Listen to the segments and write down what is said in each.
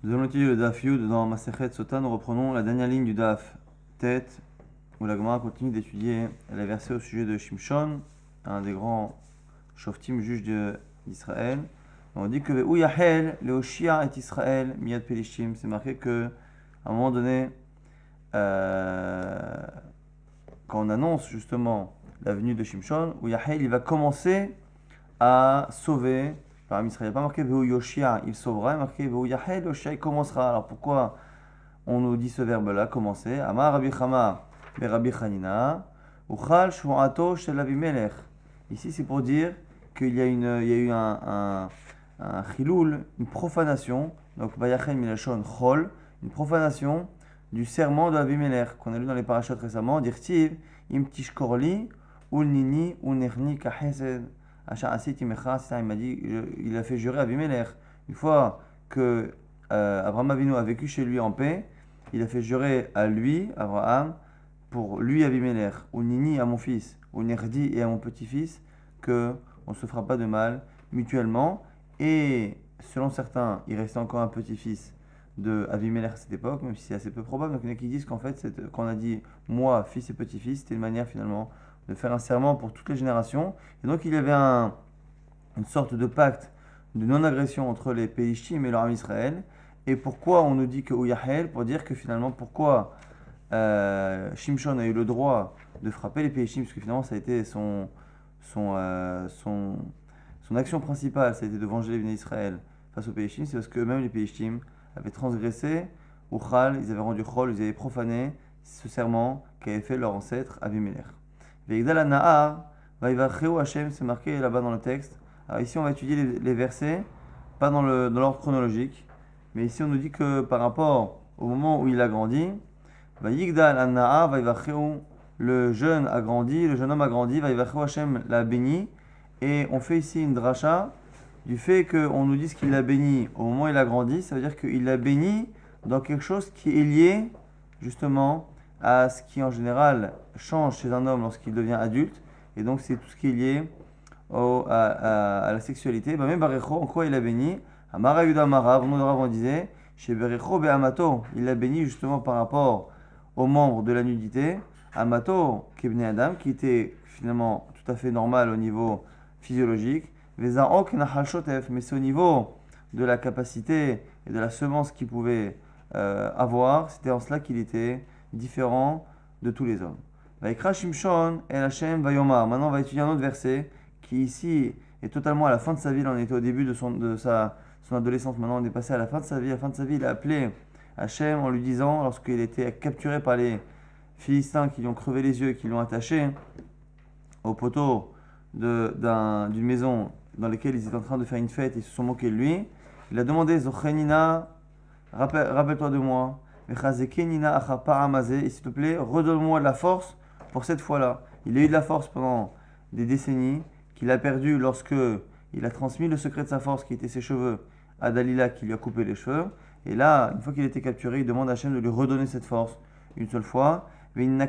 Nous allons étudier le Daf Yud dans Masechet Sota. Nous reprenons la dernière ligne du Daf Tête, où la Gemara continue d'étudier les versets au sujet de Shimshon, un des grands shoftim juges d'Israël. On dit que Ve'u Yahel, Leoshia et Israël, Miyad Pelishtim. C'est marqué que à un moment donné, quand on annonce justement la venue de Shimshon, où Yahel il va commencer à sauver. Parmi Israël, il n'y a pas marqué Vehu Yoshia, il sauvera, il y a marqué Vehu Yahel, Yoshia, il commencera. Alors pourquoi on nous dit ce verbe-là, commencer? Amar Rabbi Chama, Rabbi Chanina, Uchal Shuato Shel Avimelech. Ici, c'est pour dire qu'il y a eu un chiloul, une profanation, donc Vayachel Milachon Chol, une profanation du serment de Avimelech, qu'on a lu dans les parachutes récemment, Dirtiv, Im Tishkorli, Ul Nini, Unerni Kahesed. Il m'a dit, il a fait jurer à Abimelech. Une fois que Abraham Avinu a vécu chez lui en paix, il a fait jurer à lui, Abraham, pour lui Abimelech, ou Nini à mon fils, ou Nerdi et à mon petit-fils, qu'on ne se fera pas de mal mutuellement. Et selon certains, il restait encore un petit-fils de Abimelech à cette époque, même si c'est assez peu probable. Donc il y en a qui disent qu'en fait, quand on a dit moi, fils et petit-fils, c'était une manière finalement de faire un serment pour toutes les générations. Et donc il y avait une sorte de pacte de non-agression entre les Pélishtim et leur âme Israël. Et pourquoi on nous dit que Ouyahel? Pour dire que finalement, pourquoi Shimshon a eu le droit de frapper les Pélishtim, parce que finalement ça a été son action principale, ça a été de venger les bénis d'Israël face aux Pélishtim, c'est parce que même les Pélishtim avaient transgressé Uchal, ils avaient rendu Chol, ils avaient profané ce serment qu'avait fait leur ancêtre Abimelech. Veigdal Nahar, Vaivacheu Hashem, c'est marqué là-bas dans le texte. Alors ici on va étudier les versets, pas dans l'ordre chronologique, mais ici on nous dit que par rapport au moment où il a grandi, Vaigdal Nahar, Vaivacheu, le jeune a grandi, le jeune homme a grandi, Vaivacheu Hashem l'a béni, et on fait ici une dracha du fait qu'on nous dise qu'il l'a béni au moment où il a grandi, ça veut dire qu'il l'a béni dans quelque chose qui est lié justement à ce qui en général change chez un homme lorsqu'il devient adulte, et donc c'est tout ce qui est lié à la sexualité. Même Barecho, en quoi il a béni? Amara Yuda Amara, on disait, chez Barecho Be'amato, il l'a béni justement par rapport aux membres de la nudité, Amato, Kebne Adam, qui était finalement tout à fait normal au niveau physiologique, Vezaok Nahal Shotef, mais c'est au niveau de la capacité et de la semence qu'il pouvait avoir, c'était en cela qu'il était différent de tous les hommes. Vaikra Shimshon El Hashem Vayomar. Maintenant, on va étudier un autre verset qui ici est totalement à la fin de sa vie. On était au début de son adolescence. Maintenant, on est passé à la fin de sa vie. À la fin de sa vie, il a appelé Hashem en lui disant, lorsqu'il était capturé par les Philistins qui lui ont crevé les yeux et qui l'ont attaché au poteau d'une maison dans laquelle ils étaient en train de faire une fête et ils se sont moqués de lui, il a demandé Zochenina, rappelle-toi de moi. Et s'il te plaît, redonne-moi de la force pour cette fois-là. Il a eu de la force pendant des décennies, qu'il a perdu lorsque il a transmis le secret de sa force, qui était ses cheveux, à Dalila, qui lui a coupé les cheveux. Et là, une fois qu'il a été capturé, il demande à Hachem de lui redonner cette force une seule fois. Et que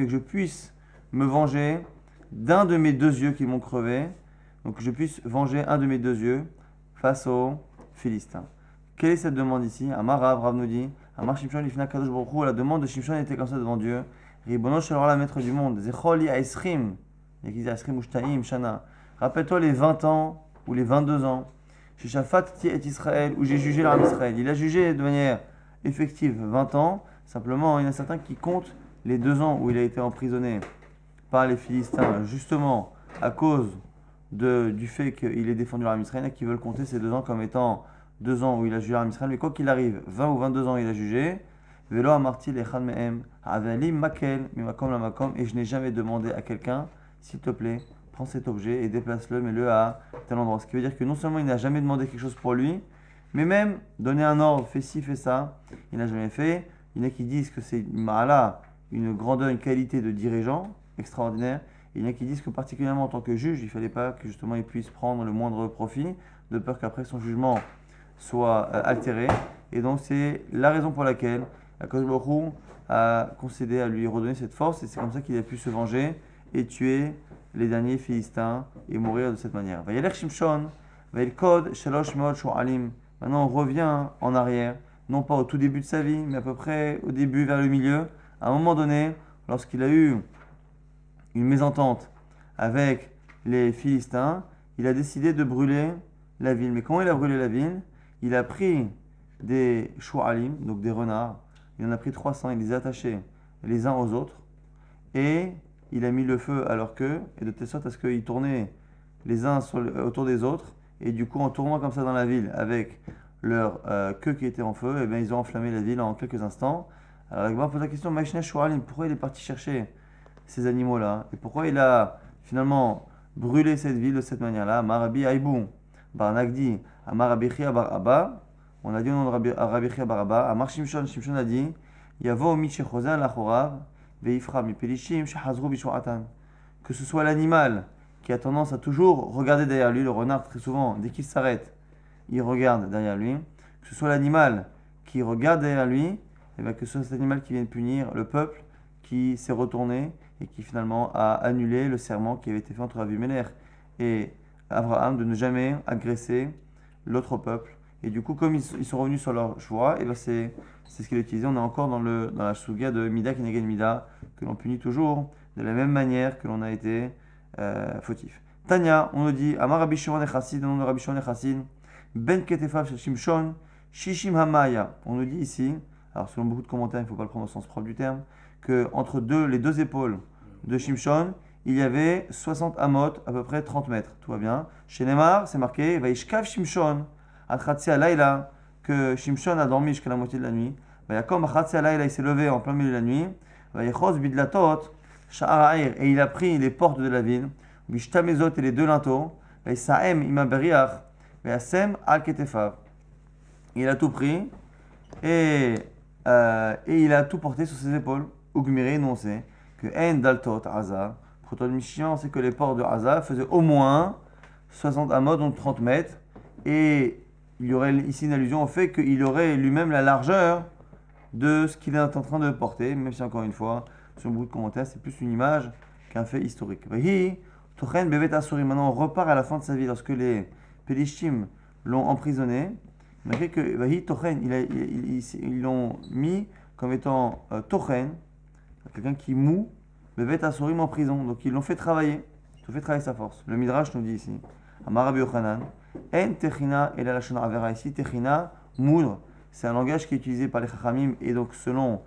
je puisse me venger d'un de mes deux yeux qui m'ont crevé. Donc que je puisse venger un de mes deux yeux face aux Philistins. Quelle est cette demande ici? Amar Rav nous dit, Amar Shimshon Lifna Kadosh Baruch Hu, la demande de Shimshon était comme ça devant Dieu. Ribono Shalor, la maître du monde. Zecholi Aisrim, il y a qui dit Aisrim Ushtaim Shana. Rappelle-toi les 20 ans ou les 22 ans. Chez Shafat et Israël, où j'ai jugé l'arme Israël. Il a jugé de manière effective 20 ans. Simplement, il y en a certains qui comptent les 2 ans où il a été emprisonné par les Philistins, justement à cause du fait qu'il ait défendu l'arme Israël, et qui veulent compter ces 2 ans comme étant 2 ans où il a jugé l'arme Israël, mais quoi qu'il arrive, 20 ou 22 ans il a jugé, Velo Amarti Lechan Mehem, Avalim Makel, Mimakom la Makom, et je n'ai jamais demandé à quelqu'un, s'il te plaît, prends cet objet et déplace-le, mets-le à tel endroit. Ce qui veut dire que non seulement il n'a jamais demandé quelque chose pour lui, mais même donner un ordre, fais ci, fais ça, il n'a jamais fait. Il y en a qui disent que c'est une grandeur, une qualité de dirigeant extraordinaire. Il y en a qui disent que particulièrement en tant que juge, il ne fallait pas que justement il puisse prendre le moindre profit, de peur qu'après son jugement soit altéré. Et donc c'est la raison pour laquelle Akadosh Baruch Hu a concédé à lui redonner cette force, et c'est comme ça qu'il a pu se venger et tuer les derniers Philistins et mourir de cette manière. Vayaler Shimshon, Veil Kod, Shalosh Meod Shu'alim. Maintenant, on revient en arrière, non pas au tout début de sa vie, mais à peu près au début, vers le milieu. À un moment donné, lorsqu'il a eu une mésentente avec les Philistins, il a décidé de brûler la ville. Mais comment il a brûlé la ville? Il a pris des Shu'alim, donc des renards, il en a pris 300, il les a attachés les uns aux autres, et il a mis le feu à leur queue, et de telle sorte à ce qu'ils tournaient les uns autour des autres, et du coup en tournant comme ça dans la ville avec leur queue qui était en feu, et bien ils ont enflammé la ville en quelques instants. Alors la Gemara pose la question, Maïshne Shu'alim, pourquoi il est parti chercher ces animaux-là, et pourquoi il a finalement brûlé cette ville de cette manière-là? Marabi Aïbou, Bar Nagdi, Amar Rabbi Chia Bar Abba, on a dit au nom de Rabbi Chia Bar Abba, Amar Shimshon, Shimshon a dit, Yavo mi shechoza lachorav, veifra mi pelishim shehazru bishuatan. Que ce soit l'animal qui a tendance à toujours regarder derrière lui, le renard très souvent, dès qu'il s'arrête, il regarde derrière lui. Que ce soit l'animal qui regarde derrière lui, et bien que ce soit cet animal qui vienne punir le peuple qui s'est retourné et qui finalement a annulé le serment qui avait été fait entre Avimelech et Abraham de ne jamais agresser l'autre peuple. Et du coup, comme ils sont revenus sur leur choix, et ben c'est ce qu'il a utilisé. On est encore dans la suga de Mida Keneged Mida, que l'on punit toujours de la même manière que l'on a été fautif. Tanya, on nous dit, Amar Rabbi Shimon et Chassid, le nom de Rabbi Shimon et Chassid, Ben Ketefav Shel Shimshon, Shishim Hamaya. On nous dit ici, alors selon beaucoup de commentaires, il ne faut pas le prendre au sens propre du terme, que entre les deux épaules de Shimshon, il y avait 60 amot, à peu près 30 mètres. Tout va bien. Chez Neymar, c'est marqué, Vaishkav Shimshon, Atratsi Alayla, que Shimshon a dormi jusqu'à la moitié de la nuit. Vayakom Atratsi Alayla, il s'est levé en plein milieu de la nuit. Vayechos Bidlatot, Sha'arair, et il a pris les portes de la ville. Bishtamezot et les deux linteaux. Vayisaem Imaberiach, Vayasem Al Ketefav. Il a tout pris et il a tout porté sur ses épaules. Ugmiri, non, c'est que En Daltot Aza. Proton Michian, c'est que les portes de Aza faisaient au moins 60 amot, donc 30 mètres. Et il y aurait ici une allusion au fait qu'il aurait lui-même la largeur de ce qu'il est en train de porter, même si encore une fois, sur beaucoup de commentaires, c'est plus une image qu'un fait historique. Maintenant, on repart à la fin de sa vie lorsque les Pélishtim l'ont emprisonné. Malgré que ils l'ont mis comme étant Tochen, quelqu'un qui moue, Bevet Asurim en prison. Donc ils l'ont fait travailler. Ils l'ont fait travailler sa force. Le Midrash nous dit ici, Amar Rabbi Yochanan, En Techina et la Lashon Avera. Ici, Techina, moudre, c'est un langage qui est utilisé par les Chachamim et donc selon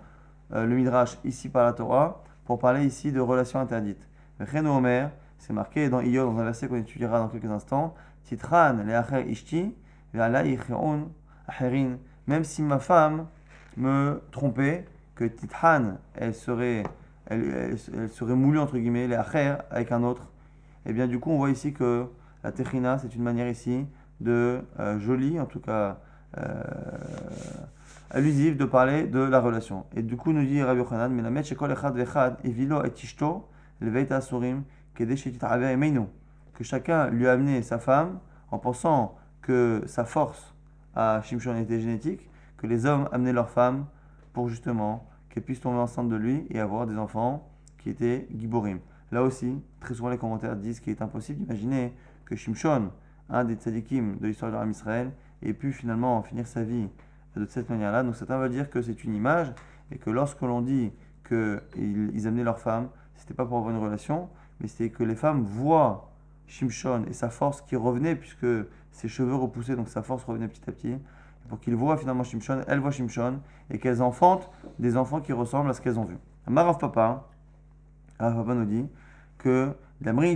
le Midrash, ici par la Torah, pour parler ici de relations interdites. Reno Omer, c'est marqué dans Iyod, dans un verset qu'on étudiera dans quelques instants, Titran le Acher Ishti, Ve'ala Yicheon Acherin. Même si ma femme me trompait, que Titran, elle serait moulue entre guillemets, les Acher avec un autre. Et bien du coup, on voit ici que la Techina, c'est une manière ici de jolie, en tout cas allusive, de parler de la relation. Et du coup, nous dit Rabbi Yochanan, Melamed shekol echad vechad evilo et ishto leveita asurim kedei shetit'aver emeinu. Que chacun lui a amené sa femme en pensant que sa force à Shimshon était génétique, que les hommes amenaient leurs femmes pour justement qu'elles puissent tomber enceintes de lui et avoir des enfants qui étaient giborim. Là aussi, très souvent les commentaires disent qu'il est impossible d'imaginer que Shimshon, un des tzadikim de l'histoire de l'Israël Israël, ait pu finalement finir sa vie de cette manière-là. Donc certains veulent dire que c'est une image et que lorsque l'on dit qu'ils amenaient leurs femmes, c'était pas pour avoir une relation, mais c'était que les femmes voient Shimshon et sa force qui revenait puisque ses cheveux repoussaient, donc sa force revenait petit à petit. Et pour qu'ils voient finalement Shimshon, elles voient Shimshon et qu'elles enfantent des enfants qui ressemblent à ce qu'elles ont vu. Rav Papa nous dit que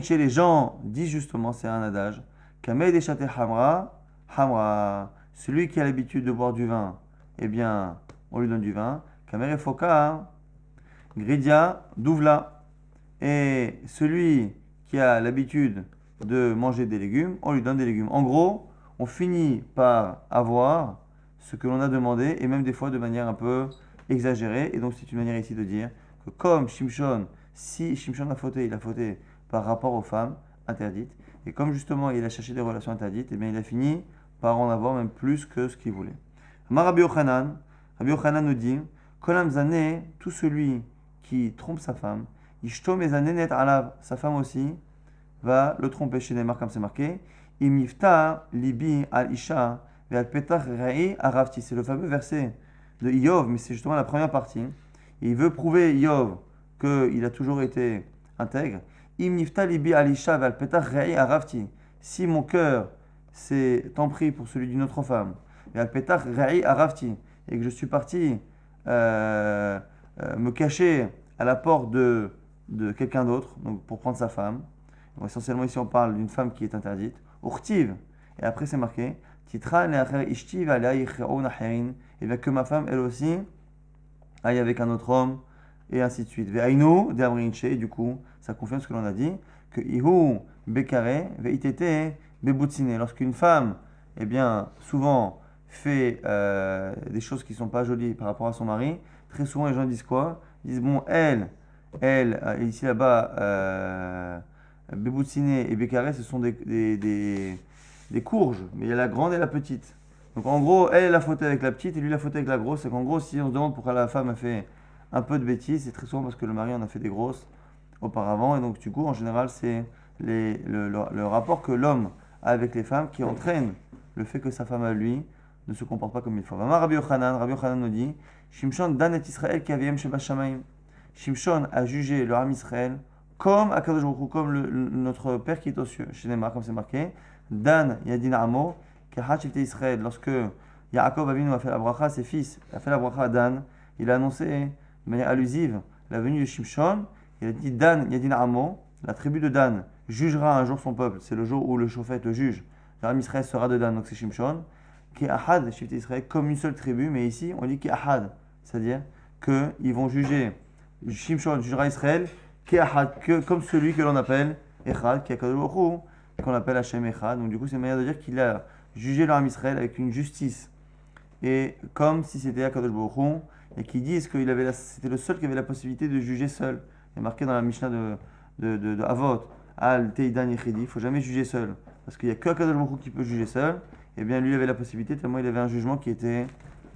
chez les gens disent justement, c'est un adage, Kamei Deshate Hamra, Hamra, celui qui a l'habitude de boire du vin, eh bien, on lui donne du vin. Kamere Foka, Gridia, Douvla. Et celui qui a l'habitude de manger des légumes, on lui donne des légumes. En gros, on finit par avoir ce que l'on a demandé, et même des fois de manière un peu exagérée. Et donc, c'est une manière ici de dire que comme Shimshon, si Shimshon a fauté, il a fauté par rapport aux femmes interdites. Et comme justement il a cherché des relations interdites, eh bien il a fini par en avoir même plus que ce qu'il voulait. Rabbi Yochanan nous dit, Kolam Zané, tout celui qui trompe sa femme, Ishto Mezanenet Alav, sa femme aussi, va le tromper chez Neymar comme c'est marqué, Imifta libi al isha ve'al petach ra'i aravti. C'est le fameux verset de Iyov, mais c'est justement la première partie. Et il veut prouver Iyov qu'il a toujours été intègre. Imifta libi al isha ve'al petach ra'i aravti. Si mon cœur s'est empris pour celui d'une autre femme, ve'al petach ra'i aravti, et que je suis parti me cacher à la porte de quelqu'un d'autre, donc pour prendre sa femme. Donc, essentiellement ici on parle d'une femme qui est interdite. Urtiv, et après c'est marqué Titra le'acher ishti ve'alea yichre'u nacherin, et bien que ma femme elle aussi aille avec un autre homme, et ainsi de suite. Ve'ainu de'amrinche, et du coup ça confirme ce que l'on a dit, que ihu bekare ve'itete bebutsine. Lorsqu'une femme, eh bien souvent fait des choses qui ne sont pas jolies par rapport à son mari, très souvent les gens disent quoi? Ils disent bon, elle ici là-bas, Beboutsiné et Bécaré, ce sont des courges, mais il y a la grande et la petite. Donc en gros, elle a fauté avec la petite et lui il a fauté avec la grosse. C'est qu'en gros, si on se demande pourquoi la femme a fait un peu de bêtises, c'est très souvent parce que le mari en a fait des grosses auparavant. Et donc du coup, en général, c'est le rapport que l'homme a avec les femmes qui entraîne le fait que sa femme à lui ne se comporte pas comme il faut. Rabbi Yochanan nous dit Shimshon dan et Israël qui aviem sheba shamayim. Shimshon a jugé le Ham Israël comme Akadosh Baruch Hu, comme notre Père qui est aux cieux. Chez Neymar, comme c'est marqué, Dan Yadin Amo, Kahat Shifte Israël. Lorsque Yaakov Avinu a fait la bracha à ses fils, a fait la bracha à Dan, il a annoncé de manière allusive la venue de Shimshon. Il a dit Dan Yadin Amo, la tribu de Dan jugera un jour son peuple. C'est le jour où le prophète le juge. Le Ham Israël sera de Dan, donc c'est Shimshon. Qui est Ahad Shifte Israël, comme une seule tribu, mais ici on dit qui est Ahad, c'est-à-dire qu'ils vont juger. Shimshon jugera Israël comme celui que l'on appelle Echad, qui est Akadosh Baruch Hu, qu'on appelle Hashem Echad. Donc du coup c'est une manière de dire qu'il a jugé le Ham Israël avec une justice, et comme si c'était Akadosh Baruch Hu, et qui disent que c'était le seul qui avait la possibilité de juger seul. Il est marqué dans la Mishnah de Avot, Al Teidan Yechidi, il ne faut jamais juger seul, parce qu'il n'y a que Akadosh Baruch Hu qui peut juger seul. Et bien lui il avait la possibilité tellement il avait un jugement qui était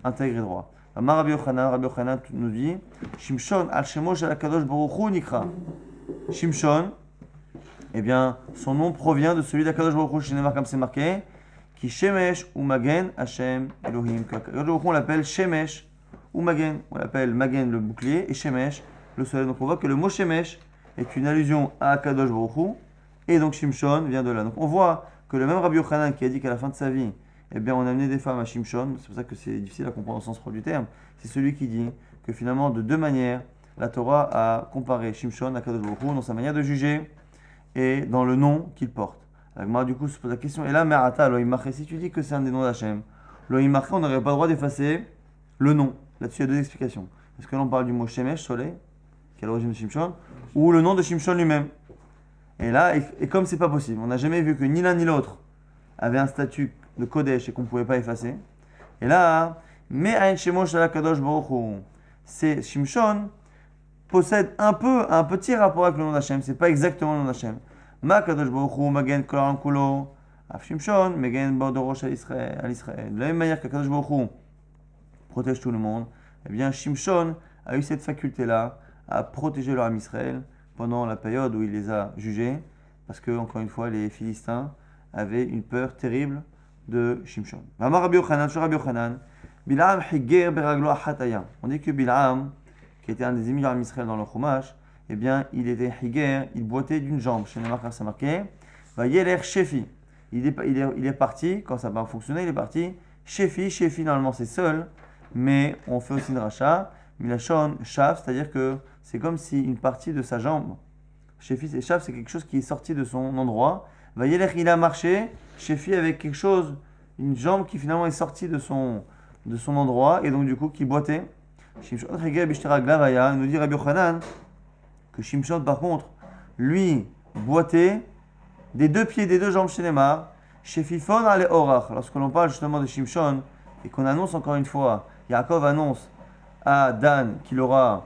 intègre et droit. Rabbi Yochanan nous dit Shimshon al shemo shel Akadosh Baruch Hu nikra. Shimshon, eh bien son nom provient de celui d'Akadosh Baruch Hu. Chez Neymar, comme c'est marqué, qui Shemesh ou Magen Hashem Elohim. Akadosh Baruch Hu on l'appelle Shemesh ou Magen. On l'appelle Magen le bouclier et Shemesh le soleil. Donc on voit que le mot Shemesh est une allusion à Akadosh Baruch Hu, et donc Shimshon vient de là. Donc on voit que le même Rabbi Yochanan qui a dit qu'à la fin de sa vie, eh bien, on a amené des femmes à Shimshon, c'est pour ça que c'est difficile à comprendre au sens propre du terme, c'est celui qui dit que finalement, de deux manières, la Torah a comparé Shimshon à Kadosh Baruch Hu dans sa manière de juger et dans le nom qu'il porte. Alors, du coup, se pose la question, et là, Merata, Loïmarché, si tu dis que c'est un des noms d'Hachem, Loïmarché, on n'aurait pas le droit d'effacer le nom. Là-dessus, il y a deux explications. Est-ce que l'on parle du mot Shemesh, soleil, qui est à l'origine de Shimshon, ou le nom de Shimshon lui-même? Et là, et comme c'est pas possible, on n'a jamais vu que ni l'un ni l'autre avait un statut de Kodesh et qu'on ne pouvait pas effacer. Et là, Me'ain Shemosh ala Kadosh Baruch Hu, c'est Shimshon possède un petit rapport avec le nom d'Hachem. C'est pas exactement le nom d'Hachem. Ma Kadosh Baruch Hu Magen Kolam Kulo, Af Shimshon Magen Bordorosh al Israël. De la même manière que Kadosh Baruch Hu protège tout le monde, eh bien Shimshon a eu cette faculté-là à protéger leur âme Israël pendant la période où il les a jugés, parce que encore une fois les Philistins avaient une peur terrible de Shimshon. Rabbi Yochanan, Bil'am Higer beraglo achataya. On dit que Bil'am, qui était un des émirs d'Israël dans le Chumash, eh bien, il était Higer, il boitait d'une jambe. Chez Neymar, c'est marqué. Va Yeler Shefi. Il est parti, quand ça n'a pas fonctionné, il est parti. Shefi, normalement c'est seul, mais on fait aussi une rachat. Milachon, Shaf, c'est-à-dire que c'est comme si une partie de sa jambe. Shefi, c'est Shaf, c'est quelque chose qui est sorti de son endroit. Va Yeler, il a marché. Shefi avec quelque chose, une jambe qui finalement est sortie de son endroit et donc du coup qui boitait. Shimshon Higer Bishtera Glavaya, il nous dit Rabbi Yochanan que Shimshon par contre, lui, boitait des deux pieds, des deux jambes chez Neymar, chez Fifon ale Orach. Lorsque l'on parle justement de Shimshon et qu'on annonce encore une fois, Yaakov annonce à Dan qu'il aura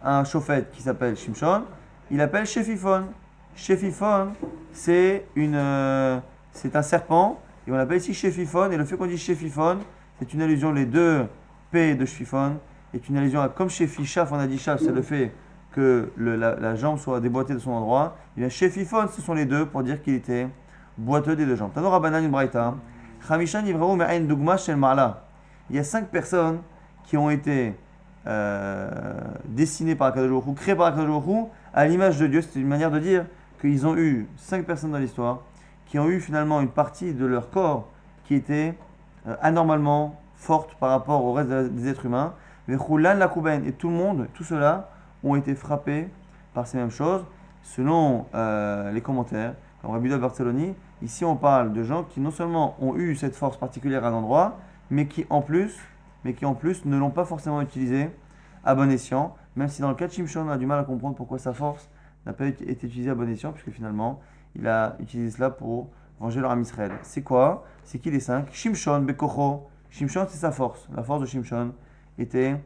un chauffette qui s'appelle Shimshon, il appelle Shefifon. Shefifon, c'est un serpent, et on l'appelle ici Shefifon, et le fait qu'on dit Shefifon, c'est une allusion, les deux P de Shefifon, est une allusion à comme Shefi, Shaf, on a dit Shaf, c'est le fait que la jambe soit déboîtée de son endroit, eh bien chez Fifon, ce sont les deux pour dire qu'il était boiteux des deux jambes. Tanor Rabbanan une braïta. Chamishan Ivrahou Me'ain Dugma Shel Ma'ala. Il y a 5 personnes qui ont été dessinées par Akadosh Baruch Hu, créées par Akadosh Baruch Hu, à l'image de Dieu. C'est une manière de dire qu'ils ont eu 5 personnes dans l'histoire qui ont eu finalement une partie de leur corps qui était anormalement forte par rapport au reste des êtres humains. Et tout le monde, tout cela, ont été frappés par ces mêmes choses. Selon les commentaires, comme Rabbi Yudah Bartheloni, ici on parle de gens qui non seulement ont eu cette force particulière à un endroit, mais qui en plus ne l'ont pas forcément utilisée à bon escient, même si dans le cas de Shimshon, on a du mal à comprendre pourquoi sa force n'a pas été utilisée à bon escient, puisque finalement, il a utilisé cela pour venger leur âme Israël. C'est quoi? C'est qui les 5? Shimshon, Bekocho. Shimshon, c'est sa force. La force de Shimshon était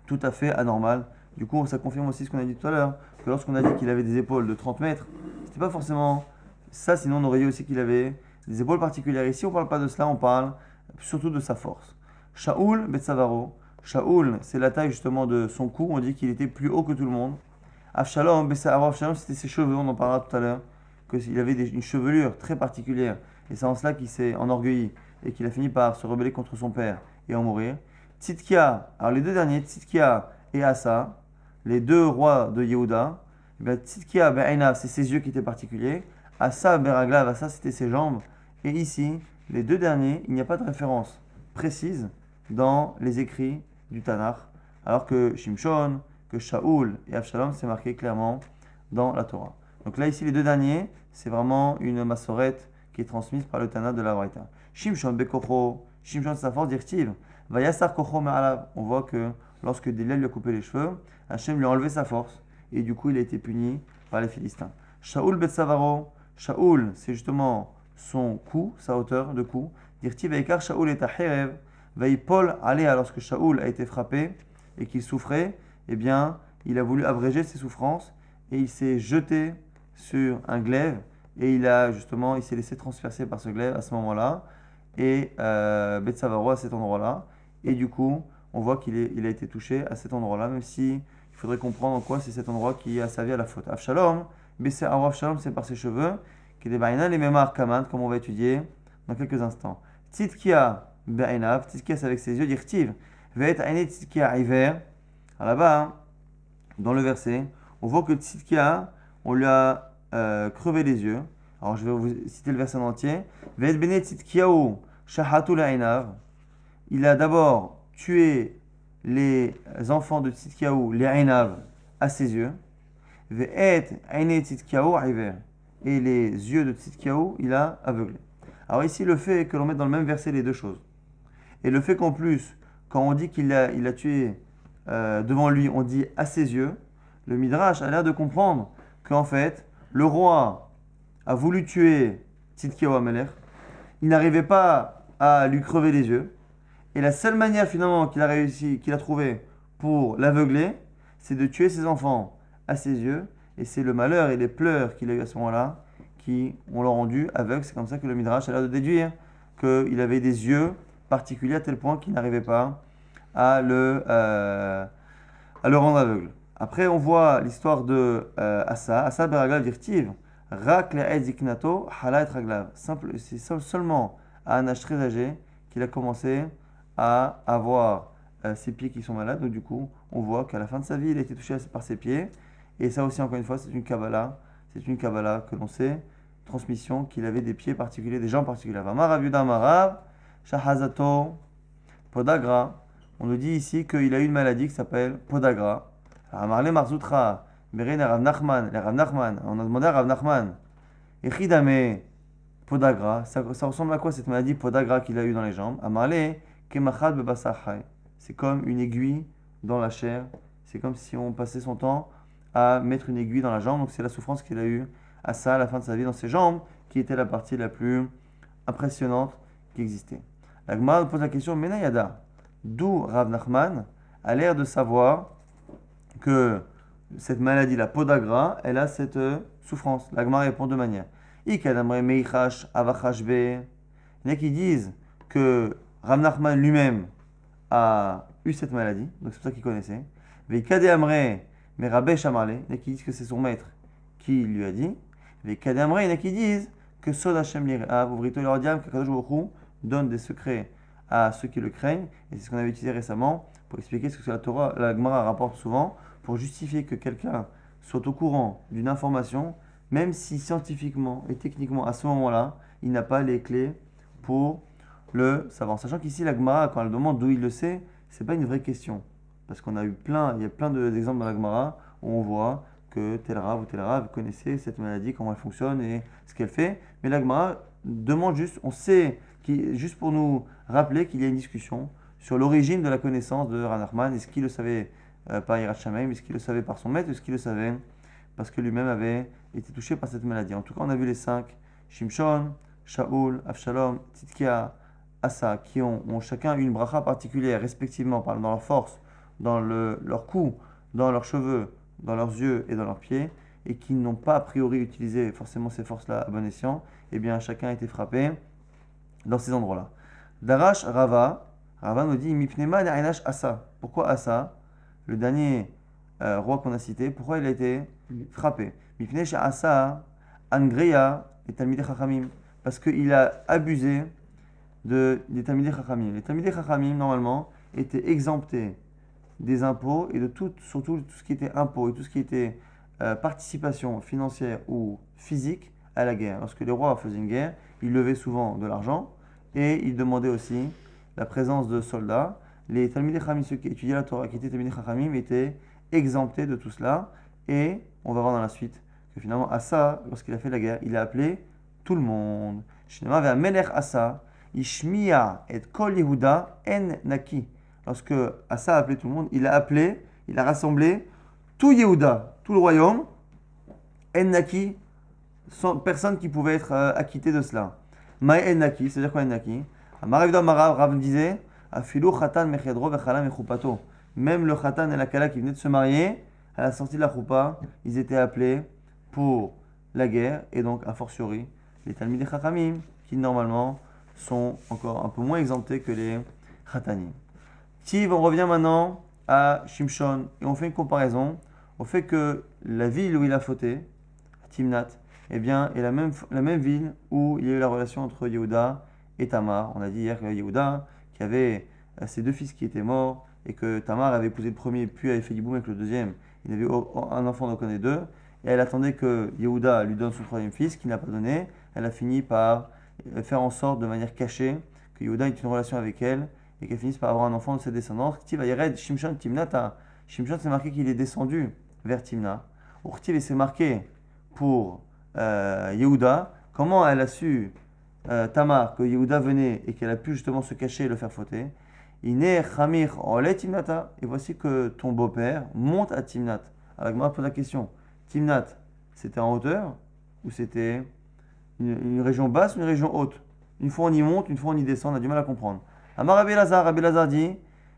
tout à fait anormale. Du coup, ça confirme aussi ce qu'on a dit tout à l'heure, que lorsqu'on a dit qu'il avait des épaules de 30 mètres, c'était pas forcément ça, sinon on aurait dit aussi qu'il avait des épaules particulières. Ici, on ne parle pas de cela, on parle surtout de sa force. Shaoul Betsavaro. Shaoul, c'est la taille justement de son cou, on dit qu'il était plus haut que tout le monde. Avshalom Betsavaro, Avshalom, c'était ses cheveux, on en parlera tout à l'heure, qu'il avait une chevelure très particulière, et c'est en cela qu'il s'est enorgueilli, et qu'il a fini par se rebeller contre son père et en mourir. Tzidkia, alors les deux derniers, Tzidkia et Asa, les deux rois de Yehuda, Tzidkia Be'einav, c'est ses yeux qui étaient particuliers. Asa Beraglav, Asa c'était ses jambes. Et ici, les deux derniers, il n'y a pas de référence précise dans les écrits du Tanakh, alors que Shimshon, que Shaoul et Avshalom, c'est marqué clairement dans la Torah. Donc là, ici, les deux derniers, c'est vraiment une massorette qui est transmise par le Tanakh de la Braïta. Shimshon Bekocho, Shimshon, c'est sa force directive. Vayasar Kocho Me'alav, on voit que lorsque Deliel lui a coupé les cheveux, Hachem lui a enlevé sa force, et du coup, il a été puni par les Philistins. Shaoul Betsavaro, Shaoul, c'est justement son cou, sa hauteur de cou. Dirti Vaikar Shaoul est à Herev, Vaipol Aléa, lorsque Shaoul a été frappé et qu'il souffrait, eh bien, il a voulu abréger ses souffrances et il s'est jeté sur un glaive et il s'est laissé transpercer par ce glaive à ce moment-là et Betsavaro à cet endroit-là. Et du coup, on voit qu'il a été touché à cet endroit-là, même si il faudrait comprendre en quoi c'est cet endroit qui a servi à la faute. Avshalom, Avshalom, c'est par ses cheveux, qui est les Memar Kaman, comme on va étudier dans quelques instants. Tzidkia Be'enav, Tzidkia c'est avec ses yeux, Dirtiv, Ve'et Aine Tzidkia Iver. Alors là-bas, dans le verset, on voit que Tzidkia, on lui a crevé les yeux. Alors je vais vous citer le verset en entier. Ve'et Bene Tzidkiaou, Shahatu La'enav. Il a d'abord tué les enfants de Tzidkiaou, les Ainav, à ses yeux. Ve'et Aine Tzidkiaou Iver. Et les yeux de Tzidkiaou, il a aveuglé. Alors ici, le fait que l'on mette dans le même verset les deux choses, et le fait qu'en plus, quand on dit qu'il a tué devant lui, on dit à ses yeux, le Midrash a l'air de comprendre qu'en fait, le roi a voulu tuer Tzidkiaou Amelech, il n'arrivait pas à lui crever les yeux, et la seule manière finalement qu'il a trouvé pour l'aveugler, c'est de tuer ses enfants à ses yeux, et c'est le malheur et les pleurs qu'il a eu à ce moment-là qui ont le rendu aveugle. C'est comme ça que le Midrash a l'air de déduire qu'il avait des yeux particuliers à tel point qu'il n'arrivait pas à le rendre aveugle. Après, on voit l'histoire de Asa Beraglav Dirtiv, Rak le'ed ziknato halat raglav. C'est seulement à un âge très âgé qu'il a commencé à avoir ses pieds qui sont malades. Donc du coup, on voit qu'à la fin de sa vie, il a été touché par ses pieds. Et ça aussi, encore une fois, c'est une Kabbalah que l'on sait, transmission, qu'il avait des pieds particuliers, des jambes particulières. Amarav Yuda Amarav, Shahazato, Podagra. On nous dit ici qu'il a eu une maladie qui s'appelle Podagra. Amarle Marzoutra, Beren Rav Nachman, on a demandé à Rav Nachman, Echidame Podagra, ça ressemble à quoi cette maladie Podagra qu'il a eu dans les jambes? Amarle Kemachad Bebasachai. C'est comme une aiguille dans la chair, c'est comme si on passait son temps à mettre une aiguille dans la jambe. Donc c'est la souffrance qu'il a eue à ça à la fin de sa vie dans ses jambes, qui était la partie la plus impressionnante qui existait. La Gemara pose la question, Menayada, d'où Rav Nachman a l'air de savoir que cette maladie, la podagra, elle a cette souffrance. La Gemara répond de manière. Il y en a qui disent que Rav Nachman lui-même a eu cette maladie, donc c'est pour ça qu'il connaissait. Mais Rabbi Shamarle, il y en a qui disent que c'est son maître qui lui a dit. Les Kadamra, il y en a qui disent que Sod Hashem Lirav, ouvrito leur diable, que Kadosh Baruch Hu donne des secrets à ceux qui le craignent. Et c'est ce qu'on avait utilisé récemment pour expliquer ce que la Torah, la Gemara rapporte souvent, pour justifier que quelqu'un soit au courant d'une information, même si scientifiquement et techniquement, à ce moment-là, il n'a pas les clés pour le savoir. Sachant qu'ici, la Gemara, quand elle demande d'où il le sait, c'est pas une vraie question. Parce qu'on a eu il y a plein d'exemples dans la Gemara où on voit que tel Rav ou tel Rav connaissait cette maladie, comment elle fonctionne et ce qu'elle fait. Mais la Gemara demande juste, on sait, juste pour nous rappeler qu'il y a une discussion sur l'origine de la connaissance de Rav Nachman. Est-ce qu'il le savait par Yirat Shamayim, est-ce qu'il le savait par son maître, est-ce qu'il le savait parce que lui-même avait été touché par cette maladie. En tout cas, on a vu les 5, Shimshon, Shaoul, Avshalom, Tzidkia, Asa, qui ont chacun une bracha particulière, respectivement, dans leur force, dans leur cou, dans leurs cheveux, dans leurs yeux et dans leurs pieds, et qui n'ont pas a priori utilisé forcément ces forces-là à bon escient, eh bien chacun a été frappé dans ces endroits-là. Darash Rava nous dit Mipnema Nainash Asa. Pourquoi Asa, le dernier roi qu'on a cité, pourquoi il a été frappé? Mipnesh Asa Angreya et Talmidei Chachamim. Parce qu'il a abusé des Talmidei Chachamim. Les Talmidei Chachamim, normalement, étaient exemptés des impôts et de surtout tout ce qui était impôts et tout ce qui était participation financière ou physique à la guerre. Lorsque les rois faisaient une guerre, ils levaient souvent de l'argent et ils demandaient aussi la présence de soldats. Les Talmidei Chachamim, ceux qui étudiaient la Torah, qui étaient Talmidei Chachamim, étaient exemptés de tout cela. Et on va voir dans la suite que finalement Asa, lorsqu'il a fait la guerre, il a appelé tout le monde. Shnema ve'a melech Asa, ishmiya et kol Yehuda en naki. Lorsque Asa a appelé tout le monde, il a rassemblé tout Yehuda, tout le royaume, en naki, sans personne qui pouvait être acquitté de cela. Maï en naki, c'est-à-dire quoi en naki? Amarav Rav disait, afilu chatan mechedro vechala mechupato. Même le chatan et la kala qui venaient de se marier, à la sortie de la choupa, ils étaient appelés pour la guerre, et donc a fortiori les Talmidei Chachamim, qui normalement sont encore un peu moins exemptés que les Chatanim. Tiv, on revient maintenant à Shimshon, et on fait une comparaison au fait que la ville où il a fauté, Timnat, eh bien, est la même ville où il y a eu la relation entre Yehuda et Tamar. On a dit hier que Yehuda, qui avait ses 2 fils qui étaient morts, et que Tamar avait épousé le premier, puis avait fait du boum avec le deuxième. Il avait un enfant, donc on est 2. Et elle attendait que Yehuda lui donne son 3e fils, qu'il n'a pas donné. Elle a fini par faire en sorte, de manière cachée, que Yehuda ait une relation avec elle, et qu'elle finisse par avoir un enfant de ses descendants. Ktiv Yered Shimshon Timnata. Shimshon, c'est marqué qu'il est descendu vers Timna. Urtiv, c'est marqué pour Yehuda. Comment elle a su, Tamar, que Yehuda venait et qu'elle a pu justement se cacher et le faire fauter? Ine Chamir Ole Timnata. Et voici que ton beau-père monte à Timnat. Alors, je me pose la question. Timnat, c'était en hauteur ou c'était une région basse ou une région haute? Une fois on y monte, une fois on y descend, on a du mal à comprendre. Amar Rabbi Lazar dit,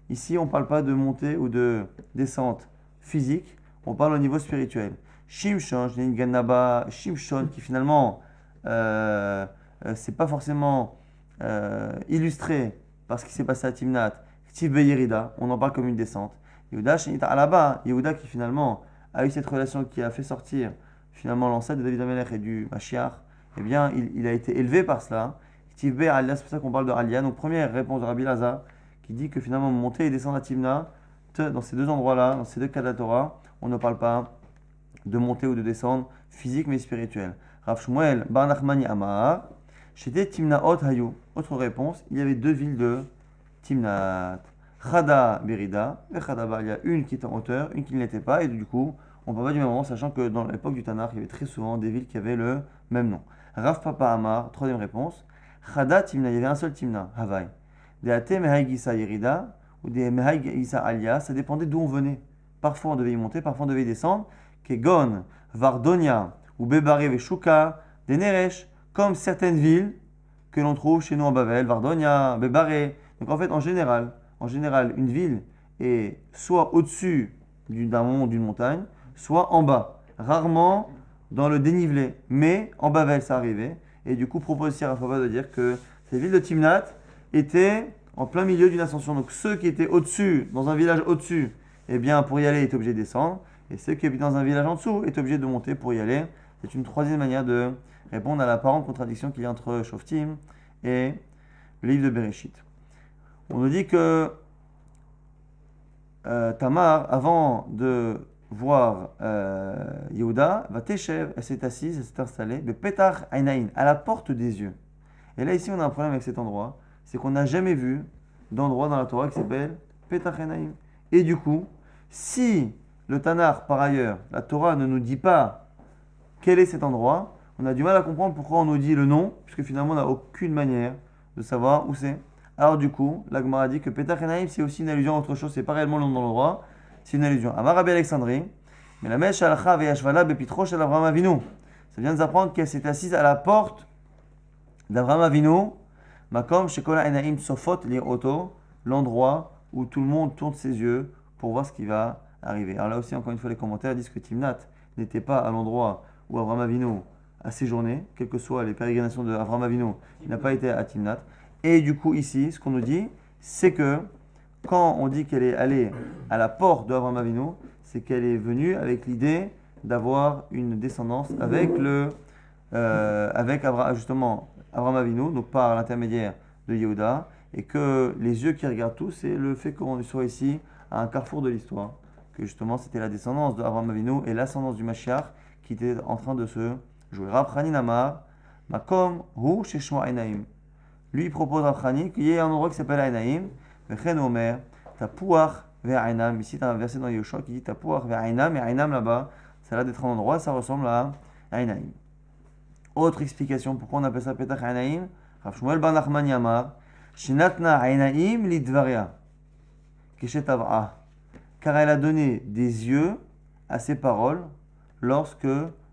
ici on ne parle pas de montée ou de descente physique, on parle au niveau spirituel. Shimshon, Shimshon qui finalement, c'est pas forcément illustré par ce qui s'est passé à Timnat. Ktiv Beyerida, on en parle comme une descente. Yehuda Shenita Alaba, Yehuda qui finalement a eu cette relation qui a fait sortir finalement l'ancêtre de David Amelech et du Mashiach, eh bien il a été élevé par cela. Ktiv Be Alia, c'est pour ça qu'on parle de Alia. Donc première réponse de Rabbi Lazar qui dit que finalement monter et descendre à Timnat, dans ces 2 endroits-là, dans ces 2 cas de la Torah, on ne parle pas de monter ou de descendre physique mais spirituel. Rav Shmuel Bar Nachmani Amar, Shete Timnaot Hayu. Autre réponse, il y avait 2 villes de Timnat. Chada Berida et Chada Ba. Il y a une qui était en hauteur, une qui ne l'était pas, et du coup, on ne parle pas du même moment, sachant que dans l'époque du Tanakh, il y avait très souvent des villes qui avaient le même nom. Rav Papa Amar, 3e réponse. Chada Timna, il y avait un seul Timna, Havaï. Des Ate Mehai Gisa Yerida ou des Mehai Gisa Alia, ça dépendait d'où on venait. Parfois on devait y monter, parfois on devait y descendre. Kegon, Vardonia ou Bebare Veshuka, des Neresh, comme certaines villes que l'on trouve chez nous en Bavel, Vardonia, Bebare. Donc en fait, en général, une ville est soit au-dessus d'un mont ou d'une montagne, soit en bas. Rarement dans le dénivelé, mais en Bavel ça arrivait. Et du coup, propose ici à Rafaba de dire que ces villes de Timnat étaient en plein milieu d'une ascension. Donc ceux qui étaient au-dessus, dans un village au-dessus, eh bien pour y aller, étaient obligés de descendre. Et ceux qui habitent dans un village en dessous est obligé de monter pour y aller. C'est une troisième manière de répondre à l'apparente contradiction qu'il y a entre Shoftim et le livre de Bereshit. On nous dit que Tamar, avant de voir Yehuda, va Teshev, elle s'est assise, elle s'est installée, Petach Ainaïn, à la porte des yeux. Et là, ici, on a un problème avec cet endroit, c'est qu'on n'a jamais vu d'endroit dans la Torah qui s'appelle Petach Ainaïn. Et du coup, si le Tanar, par ailleurs, la Torah ne nous dit pas quel est cet endroit, on a du mal à comprendre pourquoi on nous dit le nom, puisque finalement, on n'a aucune manière de savoir où c'est. Alors du coup, la Gemara dit que Petach Enaim, c'est aussi une allusion à autre chose, c'est pas réellement le nom de l'endroit, c'est une allusion. Amar Rabbi Alexandrie, mais la mèche halakha veyashvala bepitro shel Avraham Avinu. Ça vient nous apprendre qu'elle s'est assise à la porte d'Avraham Avinu, makom shekola enaim sofot li'oto, l'endroit où tout le monde tourne ses yeux pour voir ce qui va arriver. Alors là aussi, encore une fois, les commentaires disent que Timnat n'était pas à l'endroit où Avraham Avinu a séjourné, quelles que soient les pérégrinations d'Avraham Avinu, il n'a pas été à Timnat. Et du coup, ici, ce qu'on nous dit, c'est que quand on dit qu'elle est allée à la porte d'Avraham Avinu, c'est qu'elle est venue avec l'idée d'avoir une descendance avec justement Avraham Avinu, donc par l'intermédiaire de Yehuda, et que les yeux qui regardent tout, c'est le fait qu'on soit ici à un carrefour de l'histoire, que justement c'était la descendance d'Avraham Avinu et l'ascendance du Mashiach qui était en train de se jouer. Rab Chanin Amar, Makom Hu Sheshma Enaim. Lui, il propose à Khani qu'il y ait un endroit qui s'appelle Ainaim, Vechen Omer, Tapouach vers Ainam. Ici, tu as un verset dans Yoshua qui dit Tapouach vers Ainam, et Ainam là-bas, ça a l'air d'être un endroit, ça ressemble à Ainaim. Autre explication, pourquoi on appelle ça Petach Ainaim, Rav Shmuel Bar Nachman Yamar, Shinatna Ainaim Lidvaria, Keshet Avra, car elle a donné des yeux à ses paroles lorsque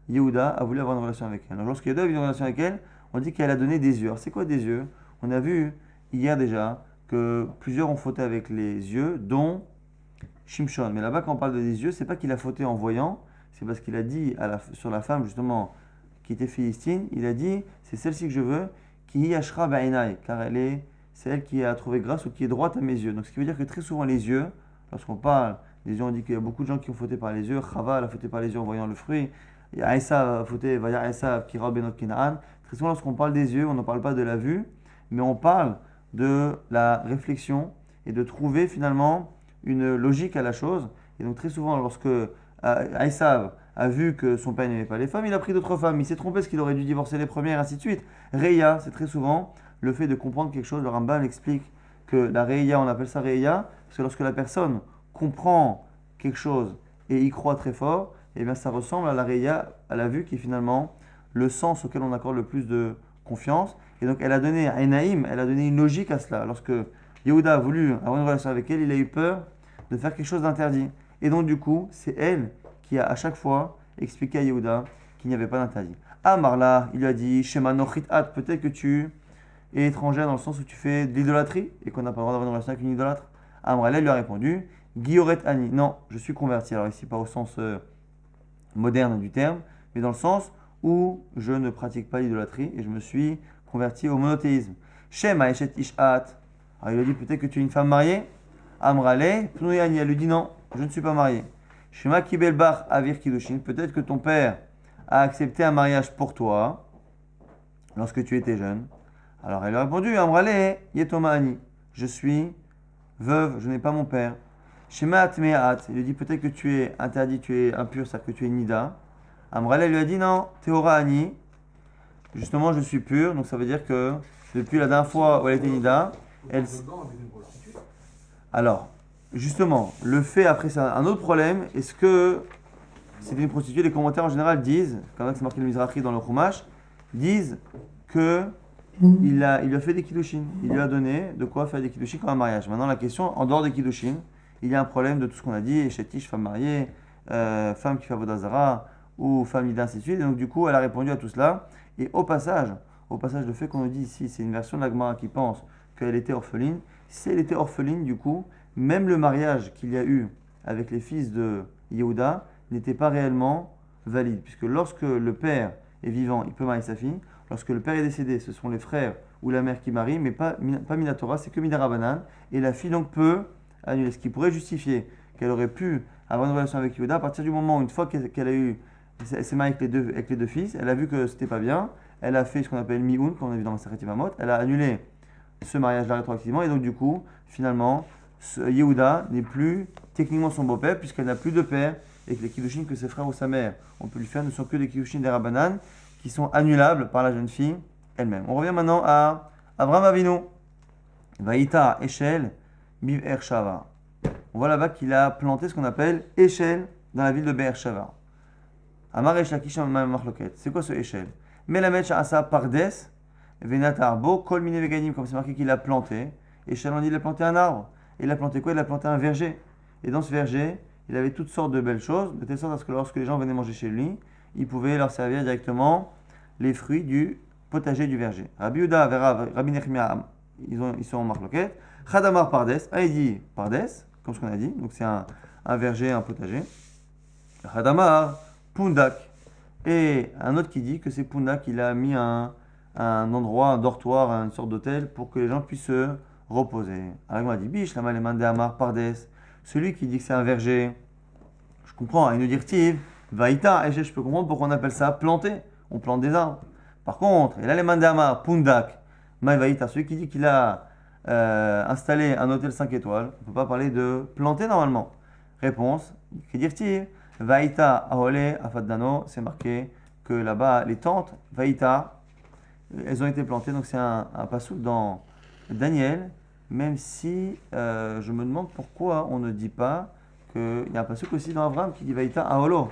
Yehuda a voulu avoir une relation avec elle. Donc, lorsque Yehuda a eu une relation avec elle, on dit qu'elle a donné des yeux. Alors, c'est quoi des yeux? On a vu hier déjà que plusieurs ont fauté avec les yeux, dont Shimshon. Mais là-bas, quand on parle de des yeux, c'est pas qu'il a fauté en voyant, c'est parce qu'il a dit sur la femme, justement, qui était philistine, il a dit, c'est celle-ci que je veux, qui yashra ba'inai, car c'est elle qui a trouvé grâce ou qui est droite à mes yeux. Donc, ce qui veut dire que très souvent, les yeux, lorsqu'on parle des yeux, on dit qu'il y a beaucoup de gens qui ont fauté par les yeux. Chava, elle a fauté par les yeux en voyant le fruit. Et Aïssa a fauté, Vaya Aïssa, Kira Benot Kinaan. Très souvent, lorsqu'on parle des yeux, on ne parle pas de la vue, mais on parle de la réflexion et de trouver finalement une logique à la chose. Et donc, très souvent, lorsque Aïssa a vu que son père n'aimait pas les femmes, il a pris d'autres femmes. Il s'est trompé parce qu'il aurait dû divorcer les premières, et ainsi de suite. Reya, c'est très souvent le fait de comprendre quelque chose. Le Rambam explique que la Reya, on appelle ça Reya, parce que lorsque la personne comprend quelque chose et y croit très fort, eh bien ça ressemble à la Reya, à la vue qui est finalement le sens auquel on accorde le plus de confiance. Et donc elle a donné à Enaïm, elle a donné une logique à cela. Lorsque Yehuda a voulu avoir une relation avec elle, il a eu peur de faire quelque chose d'interdit. Et donc du coup, c'est elle qui a à chaque fois expliqué à Yehuda qu'il n'y avait pas d'interdit. Ah Marla, il lui a dit, Shema Nochit At, peut-être que tu es étrangère dans le sens où tu fais de l'idolâtrie et qu'on n'a pas le droit d'avoir une relation avec une idolâtre. Amrala lui a répondu, Guilloret Ani, non, je suis converti. Alors ici, pas au sens moderne du terme, mais dans le sens où je ne pratique pas l'idolâtrie et je me suis converti au monothéisme. Shema Eshet Ishat. Alors il lui a dit, peut-être que tu es une femme mariée. Amrale, Pnouyani, elle lui dit non, je ne suis pas mariée. Shema Kibelbach Avir Kiddushin, peut-être que ton père a accepté un mariage pour toi lorsque tu étais jeune. Alors elle lui a répondu, Amrale, Yetoma Ani, je suis veuve, je n'ai pas mon père. Shema Atmeat, il lui dit peut-être que tu es interdit, tu es impur, c'est-à-dire que tu es Nida. Amrale lui a dit non, Théora Ani, justement je suis pur, donc ça veut dire que depuis la dernière fois où elle était Nida, elle... Alors, justement, le fait après c'est un autre problème, est-ce que c'était une prostituée? Les commentaires en général disent, quand même c'est marqué le Mizrahi dans le Chumash, disent que il lui a fait des kiddushin, il lui a donné de quoi faire des kiddushin comme un mariage. Maintenant la question, en dehors des kiddushin, il y a un problème de tout ce qu'on a dit, chétiche, femme mariée, femme qui fait Avodazara, ou femme nida, ainsi de suite. Et donc du coup, elle a répondu à tout cela. Et au passage, le fait qu'on nous dit ici, c'est une version de la Gemara qui pense qu'elle était orpheline. Si elle était orpheline, du coup, même le mariage qu'il y a eu avec les fils de Yehuda n'était pas réellement valide. Puisque lorsque le père est vivant, il peut marier sa fille. Lorsque le père est décédé, ce sont les frères ou la mère qui marient, mais pas Minatora, c'est que Midarabanan. Et la fille donc peut annuler. Ce qui pourrait justifier qu'elle aurait pu avoir une relation avec Yehuda. À partir du moment où, une fois qu'elle a eu, elle s'est mariée avec les deux fils, elle a vu que c'était pas bien, elle a fait ce qu'on appelle Mioun, comme on a vu dans Masechet Yevamot, elle a annulé ce mariage-là rétroactivement, et donc du coup, finalement, Yehuda n'est plus techniquement son beau-père, puisqu'elle n'a plus de père, et que les kiddushin que ses frères ou sa mère on peut lui faire ne sont que des kiddushin des Rabbanan, qui sont annulables par la jeune fille elle-même. On revient maintenant à Avraham Avinu. Vaïta Eshel Biv Shava. On voit là-bas qu'il a planté ce qu'on appelle Eshel dans la ville de Be'er Shava. Amar Esh Lakish Machloket. C'est quoi ce Eshel? Melamed Sha'asa Pardes Venat Arbo Kol Mine Veganim. Comme c'est marqué qu'il a planté. Eshel, on dit il a planté un arbre. Et il a planté quoi? Il a planté un verger. Et dans ce verger, il avait toutes sortes de belles choses, de telle sorte à ce que lorsque les gens venaient manger chez lui, il pouvait leur servir directement les fruits du potager du verger. Rabbi Yehuda verra Rabbi Nechemia, ils sont en marloquette. Chadamar Pardes, il dit Pardes, comme ce qu'on a dit, donc c'est un verger, un potager. Chadamar Pundak, et un autre qui dit que c'est Pundak, il a mis un endroit, un dortoir, une sorte d'hôtel pour que les gens puissent se reposer. Alors il m'a dit Bish, la malemande Amar Pardes, celui qui dit que c'est un verger, je comprends, il nous dit Vaïta, et je peux comprendre pourquoi on appelle ça planter, on plante des arbres. Par contre, et là les mandama, Pundak, Maïvaïta, celui qui dit qu'il a installé un hôtel 5 étoiles, on ne peut pas parler de planter normalement. Réponse, que dire-t-il? Vaïta, Ahole, Afaddano, c'est marqué que là-bas, les tentes, Vaïta, elles ont été plantées, donc c'est un passouk dans Daniel, même si je me demande pourquoi on ne dit pas qu'il y a un passouk aussi dans Avraham qui dit Vaïta, Aholo,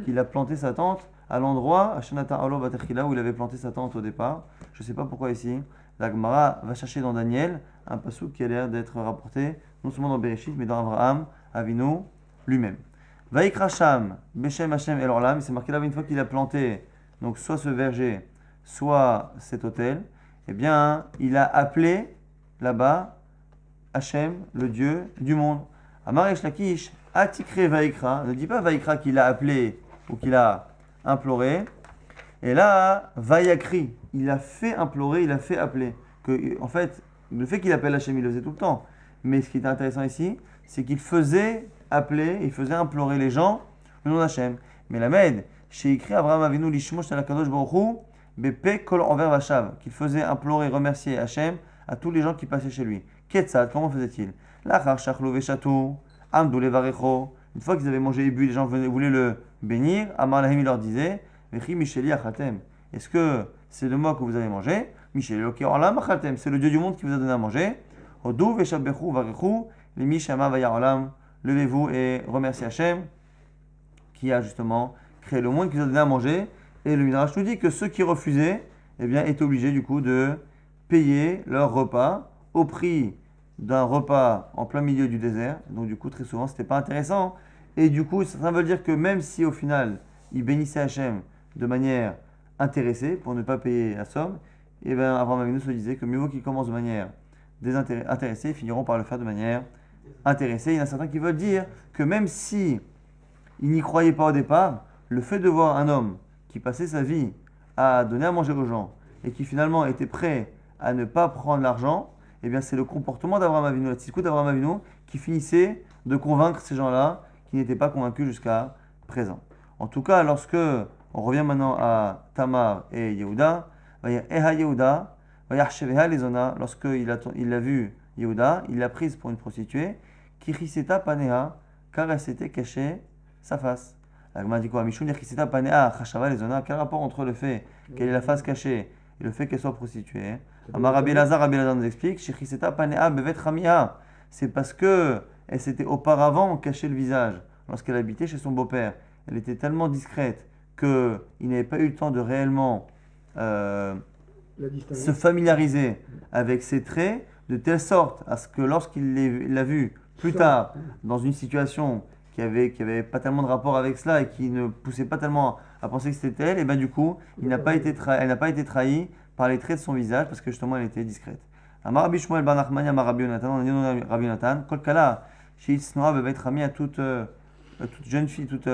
qu'il a planté sa tente à l'endroit, à Shanata Aholo Batechila, où il avait planté sa tente au départ. Je ne sais pas pourquoi ici. La Gemara va chercher dans Daniel un passouk qui a l'air d'être rapporté non seulement dans Bereshit, mais dans Avraham, Avinu lui-même. Vaikra Sham, Beshem Hashem El Olam, c'est marqué là une fois qu'il a planté donc soit ce verger, soit cet hôtel, eh bien, il a appelé là-bas Hashem, le Dieu du monde. Amaresh Lakish, Atikre Vaikra, ne dit pas Vaikra qu'il a appelé ou qu'il a imploré. Et là, Vayakri, il a fait implorer, il a fait appeler. Que, en fait, le fait qu'il appelle Hashem, il le faisait tout le temps. Mais ce qui est intéressant ici, c'est qu'il faisait appeler, il faisait implorer les gens le nom d'Hachem. Mais la Med, chez écrit Avraham Avinu Lishmosh Talakadosh Baruchu, Bepe Kol Enver Vachav, qu'il faisait implorer, remercier Hachem à tous les gens qui passaient chez lui. Ketzad, comment faisait-il? Lachar Shachlo Veshatou, Amdou Levarecho. Une fois qu'ils avaient mangé et bu, les gens voulaient le bénir. Amar Lahem, il leur disait, Vechi Micheli Achatem. Est-ce que c'est le moi que vous avez mangé? Micheli Loki Olam Achatem. C'est le Dieu du monde qui vous a donné à manger. Hodou Veshabechu Varechu, Lemi Shama Vaya Olam. Levez-vous et remerciez Hachem qui a justement créé le monde, qui vous a donné à manger. Et le Midrash nous dit que ceux qui refusaient, eh bien, étaient obligés du coup de payer leur repas au prix d'un repas en plein milieu du désert. Donc du coup, très souvent, c'était pas intéressant. Et du coup, ça veut dire que même si au final, ils bénissaient Hachem de manière intéressée pour ne pas payer la somme, eh bien, Avraham Avinu se disait que mieux vaut qu'ils commencent de manière intéressée, ils finiront par le faire de manière intéressée. Il y en a certains qui veulent dire que même si ils n'y croyaient pas au départ, le fait de voir un homme qui passait sa vie à donner à manger aux gens et qui finalement était prêt à ne pas prendre l'argent, eh bien c'est le comportement d'Avraham Avinu, la tzidkut d'Avraham Avinu, qui finissait de convaincre ces gens-là qui n'étaient pas convaincus jusqu'à présent. En tout cas, lorsque on revient maintenant à Tamar et Yehuda, lorsqu'il a vu Yehuda, il l'a prise pour une prostituée, Kichiseta Paneha, car elle s'était cachée sa face. La Gemara dit quoi? Mishum Kichiseta Paneha, Chashava Lezona, quel rapport entre le fait qu'elle ait la face cachée et le fait qu'elle soit prostituée? Amar Rabbi Elazar nous explique, Kichiseta Paneha Bevet Ramia, c'est parce que elle s'était auparavant cachée le visage lorsqu'elle habitait chez son beau-père. Elle était tellement discrète qu'il n'avait pas eu le temps de réellement se familiariser avec ses traits, de telle sorte à ce que lorsqu'il l'a vue plus tard dans une situation qui avait pas tellement de rapport avec cela et qui ne poussait pas tellement à penser que c'était elle, et bien du coup, elle n'a pas été trahie par les traits de son visage parce que justement elle était discrète. Amar Rabbi Shmuel bar Nachmani amar Rabbi Yonatan, on a dit Rabbi Yonatan, Kol Kala, Sheitsnoa bevet Rami, à toute jeune fille, toute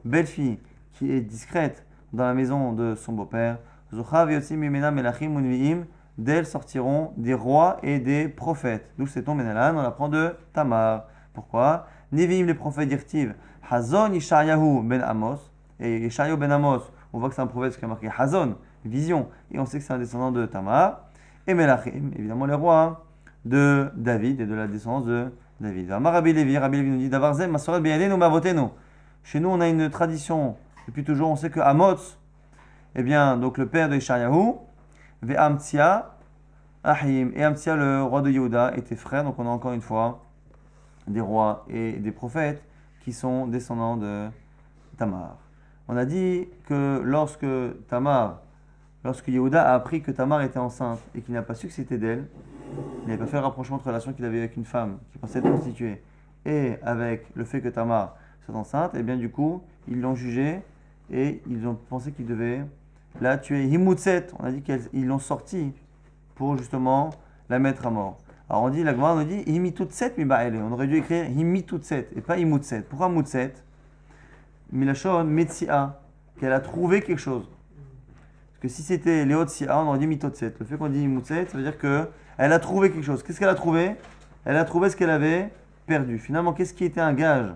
belle fille qui est discrète dans la maison de son beau-père, Zocha v'yotzim mimena melachim unviim, d'elle sortiront des rois et des prophètes. D'où c'est ton Menalan, on apprend de Tamar. Pourquoi? Nevi'im, les prophètes d'Irtiv, Hazon Ishayahu ben Amos, et Ishayahu ben Amos, on voit que c'est un prophète qui a marqué Hazon, vision, et on sait que c'est un descendant de Tamar, et Melachim, évidemment les rois de David et de la descendance de David. Rabbi Lévi nous dit Davarzem, Masoret Beyadenu Mavotenu. Chez nous, on a une tradition, depuis toujours, on sait que Amos, eh bien, donc le père de Ishayahu, Ve'amtsia, Ahim, et Amtsia, le roi de Yehuda, étaient frères, donc on a encore une fois des rois et des prophètes qui sont descendants de Tamar. On a dit que lorsque Yehuda a appris que Tamar était enceinte et qu'il n'a pas su que c'était d'elle, il n'avait pas fait le rapprochement de relation qu'il avait avec une femme qui pensait être constituée et avec le fait que Tamar soit enceinte, et bien du coup, ils l'ont jugé et ils ont pensé qu'il devait la tuer. Himutset, on a dit qu'ils l'ont sortie pour justement la mettre à mort. Alors on dit, la Gemara nous dit, Himitutset mi ba'ele. On aurait dû écrire Himitutset et pas Himutset. Pourquoi Mutset? Milachon Metsia, qu'elle a trouvé quelque chose. Parce que si c'était Léotsia, on aurait dit Mitotset. Le fait qu'on dit Himutset, ça veut dire qu'elle a trouvé quelque chose. Qu'est-ce qu'elle a trouvé? Elle a trouvé ce qu'elle avait perdu. Finalement, qu'est-ce qui était un gage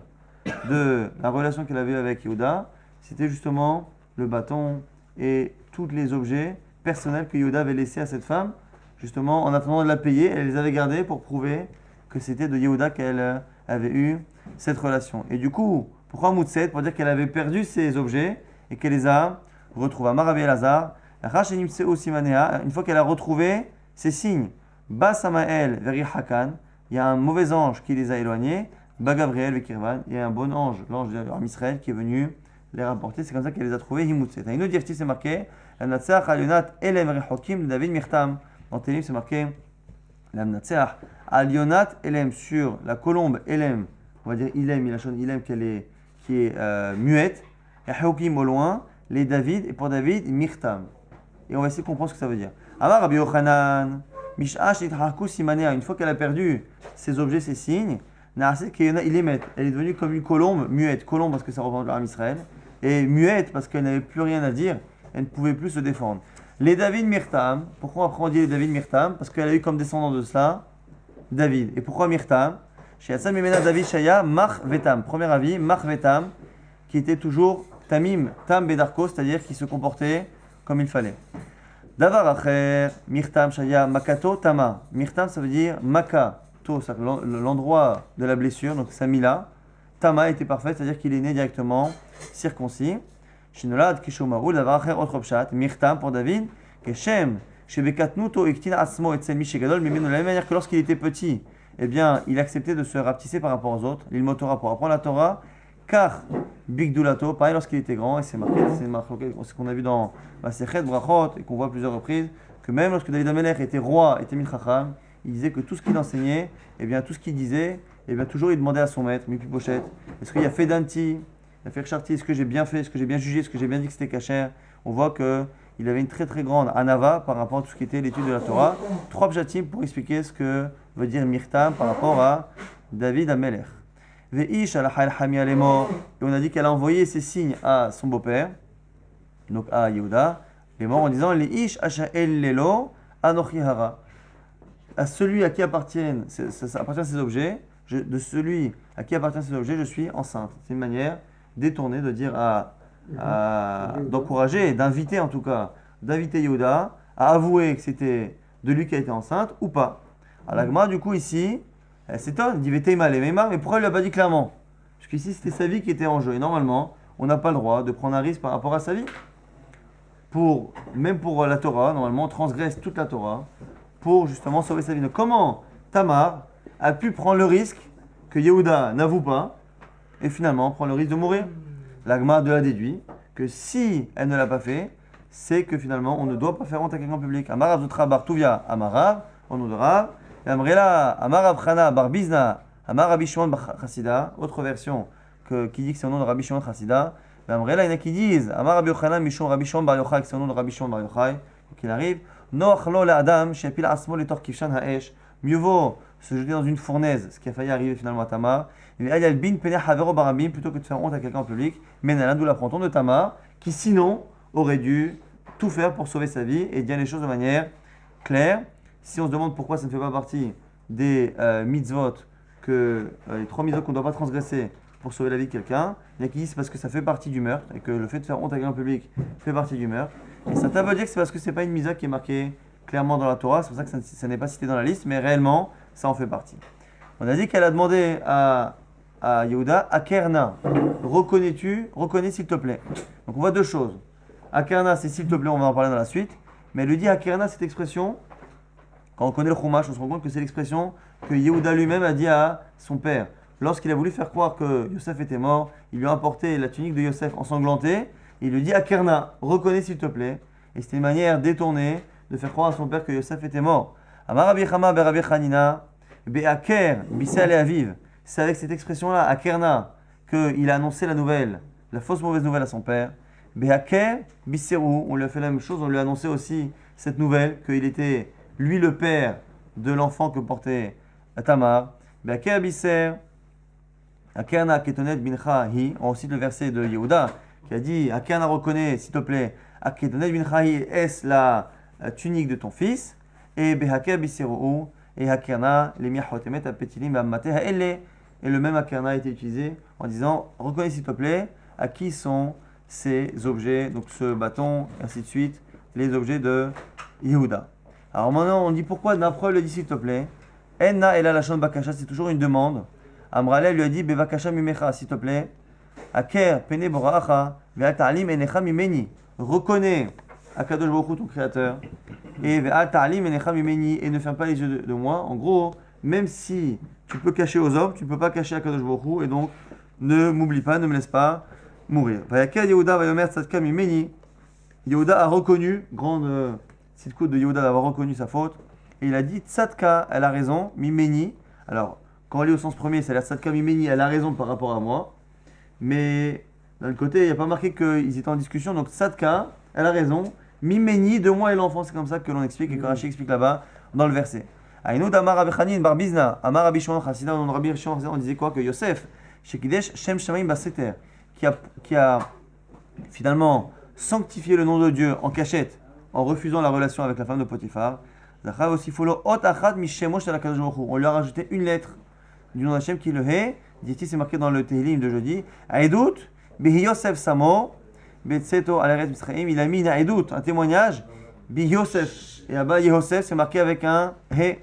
de la relation qu'elle avait avec Yehuda? C'était justement le bâton et tous les objets personnels que Yehuda avait laissés à cette femme. Justement, en attendant de la payer, elle les avait gardés pour prouver que c'était de Yehuda qu'elle avait eu cette relation. Et du coup, pourquoi Moutset? Pour dire qu'elle avait perdu ces objets et qu'elle les a retrouvés. Amar Rabbi Elazar, une fois qu'elle a retrouvé ces signes, Bas Samael veri Hakan, il y a un mauvais ange qui les a éloignés, Ba Gabriel vekirvan, il y a un bon ange, l'ange de Israël qui est venu les rapporter. C'est comme ça qu'elle les a trouvés. Himutset. Une autre directive, c'est marqué, Lamnatseach Alionat Elem Rechokim David Mirtam. Dans Télim, c'est marqué Lamnatseach Alionat Elem, sur la colombe Elem, on va dire Ilem, il a choisi Ilem qui est muette, et Rechokim au loin, les David, et pour David, Mirtam. Et on va essayer de comprendre ce que ça veut dire. Amar Rabbi Yochanan, Mishash Ithaku Simanea, une fois qu'elle a perdu ses objets, ses signes, Naaseh Keyona Ilemet, elle est devenue comme une colombe muette. Colombe parce que ça représente l'âme Israël, et muette parce qu'elle n'avait plus rien à dire, elle ne pouvait plus se défendre. Les David Mirtam, pourquoi après on dit les David Mirtam? Parce qu'elle a eu comme descendant de cela David. Et pourquoi Mirtam? Chez Hassan Mimena David Shaya, Mach Vetam. Premier avis, Mach Vetam, qui était toujours Tamim, Tam Bedarko, c'est-à-dire qui se comportait comme il fallait. Davar Acher, Mirtam Shaya, Makato Tama. Mirtam, ça veut dire Maka, To, l'endroit de la blessure, donc Samila. Tama était parfait, c'est-à-dire qu'il est né directement circoncis. Shinolad Kishomaru, Davar Acher, autre pshat, Mirtam pour David, Keshem, Shebekatnuto, Iktin Asmo, et Tselmi Shegadol, mais de la même manière que lorsqu'il était petit, eh bien, il acceptait de se rapetisser par rapport aux autres, l'ilmo Torah pour apprendre la Torah, car Bigdulato, pareil lorsqu'il était grand, et c'est marqué, c'est ce qu'on a vu dans Masechet Brachot, et qu'on voit à plusieurs reprises, que même lorsque David Amelech était roi et Temil Chacham, il disait que tout ce qu'il enseignait, eh bien, tout ce qu'il disait, eh bien, toujours il demandait à son maître, Mipi Pochette, est-ce qu'il y a fait Danti, il a fait Charti, est-ce que j'ai bien fait, est-ce que j'ai bien jugé, est-ce que j'ai bien dit que c'était cachère? On voit qu'il avait une très très grande anava par rapport à tout ce qui était l'étude de la Torah. 3 pshatim pour expliquer ce que veut dire Mirtam par rapport à David Amelech. Veish alachal hami alemor, et on a dit qu'elle a envoyé ces signes à son beau-père, donc à Yehuda, les morts en disant les ish ashael lelo anochi hara, à celui à qui appartiennent ces objets, de celui à qui appartiennent ces objets, je suis enceinte. C'est une manière détournée de dire d'encourager, d'inviter en tout cas, d'inviter Yehuda à avouer que c'était de lui qui a été enceinte ou pas. Alors la Gemara, du coup, ici, elle s'étonne, elle dit Veteima Lemema, mais pourquoi elle ne l'a pas dit clairement? Parce qu'ici, c'était sa vie qui était en jeu. Et normalement, on n'a pas le droit de prendre un risque par rapport à sa vie. Même pour la Torah, normalement, on transgresse toute la Torah pour justement sauver sa vie. Donc, comment Tamar a pu prendre le risque que Yehuda n'avoue pas et finalement prendre le risque de mourir? La Gemara de la déduit que si elle ne l'a pas fait, c'est que finalement, on ne doit pas faire honte à quelqu'un en public. Amarav Zotra Bartuvia Amarav, on nous dira. Amrela, Amarav Chana, Barbizna, Amar Rabbi Shimon Bar Chassida, autre version qui dit que c'est au nom de Rabbi Shimon Chassida. Amrela, il y en a qui disent Amar Rabbi Yochanan, Mishon Rabbi Shimon Bar Yochai, que c'est au nom de Rabbi Shimon Bar Yochai, qu'il arrive. Noach lo la Adam, Shepil Asmo le Tor Kifshan Haesh. Mieux vaut se jeter dans une fournaise, ce qui a failli arriver finalement à Tamar. Et Ayal bin Pene Havero Barabim, plutôt que de faire honte à quelqu'un en public. Mais d'où l'apprend-on de Tamar, qui sinon aurait dû tout faire pour sauver sa vie et dire les choses de manière claire. Si on se demande pourquoi ça ne fait pas partie des mitzvot que les 3 mitzvot qu'on ne doit pas transgresser pour sauver la vie de quelqu'un. Il y a qui disent c'est parce que ça fait partie du meurtre et que le fait de faire honte à quelqu'un en public fait partie du meurtre. Et certains veulent dire que c'est parce que c'est pas une mitzvah qui est marquée clairement dans la Torah, c'est pour ça que ça n'est pas cité dans la liste, mais réellement, ça en fait partie. On a dit qu'elle a demandé à Yehuda, Akerna, reconnais s'il te plaît. Donc on voit deux choses. Akerna, c'est s'il te plaît, on va en parler dans la suite. Mais elle lui dit Akerna, cette expression, quand on connaît le Chumash, on se rend compte que c'est l'expression que Yehuda lui-même a dit à son père. Lorsqu'il a voulu faire croire que Yosef était mort, il lui a apporté la tunique de Yosef ensanglantée. Il lui dit Akerna, reconnais s'il te plaît. Et c'était une manière détournée de faire croire à son père que Yosef était mort. Amar Rabbi Chama Rabbi Chanina, Be'aker, Bissal et Aviv. C'est avec cette expression-là, Akerna, qu'il a annoncé la nouvelle, la fausse mauvaise nouvelle à son père. Be'aker, Bisserou, on lui a fait la même chose, on lui a annoncé aussi cette nouvelle, qu'il était lui le père de l'enfant que portait Tamar. Be'aker, Bisser, Akerna, Ketonet, Bincha, Hi. On cite le verset de Yehuda qui a dit Akerna reconnaît, s'il te plaît, Ketonet, Bincha, Hi, est-ce la tunique de ton fils? Et Be'aker, Bisserou, et Akerna, les miahotemet, apetilim, ammate, ha'ele. Et le même Akerna a été utilisé en disant reconnais s'il te plaît à qui sont ces objets, donc ce bâton, et ainsi de suite, les objets de Yehuda. Alors maintenant on dit pourquoi Naprol le dit s'il te plaît. Enna ela lachon bakasha, c'est toujours une demande. Amrale lui a dit bevakasha mimecha, s'il te plaît. Aker pene boracha ve'al ta'alim enecha mimeni. Reconnais Akadosh Baruch Hu, ton créateur, et ve'al ta'alim enecha mimeni, et ne ferme pas les yeux de moi. En gros, même si tu peux cacher aux hommes, tu ne peux pas cacher Akadosh Baruch Hu, et donc ne m'oublie pas, ne me laisse pas mourir. Vayakel Yehuda vayomer tzadka mimeni. Yehuda a reconnu, grande sitkout de Yehuda d'avoir reconnu sa faute, et il a dit tzadka, elle a raison, mimeni. Alors, quand on lit au sens premier, c'est la tzadka mimeni, elle a raison par rapport à moi, mais d'un côté, il n'y a pas marqué qu'ils étaient en discussion, donc tzadka, elle a raison, mimeni, de moi et l'enfant, c'est comme ça que l'on explique, et que Rashi explique là-bas dans le verset. Aïnoud Amar Rabbi Chanin Bar Bizna, Amar Rabbi Shimon Chassida, on Rabbi Shimon on disait quoi? Que Yosef, Shekidesh Shem Shamaim Baseter, qui a finalement sanctifié le nom de Dieu en cachette, en refusant la relation avec la femme de Potiphar. On lui a rajouté une lettre du nom d'Hachem qui le hait. Dit-il, c'est marqué dans le Tehillim de jeudi. Aïdout, Bihi Yosef Samo, Betseto Aleret Misraim, il a mis une Aïdout, un témoignage, Bihi Yosef. Et là-bas, Yosef, c'est marqué avec un hé.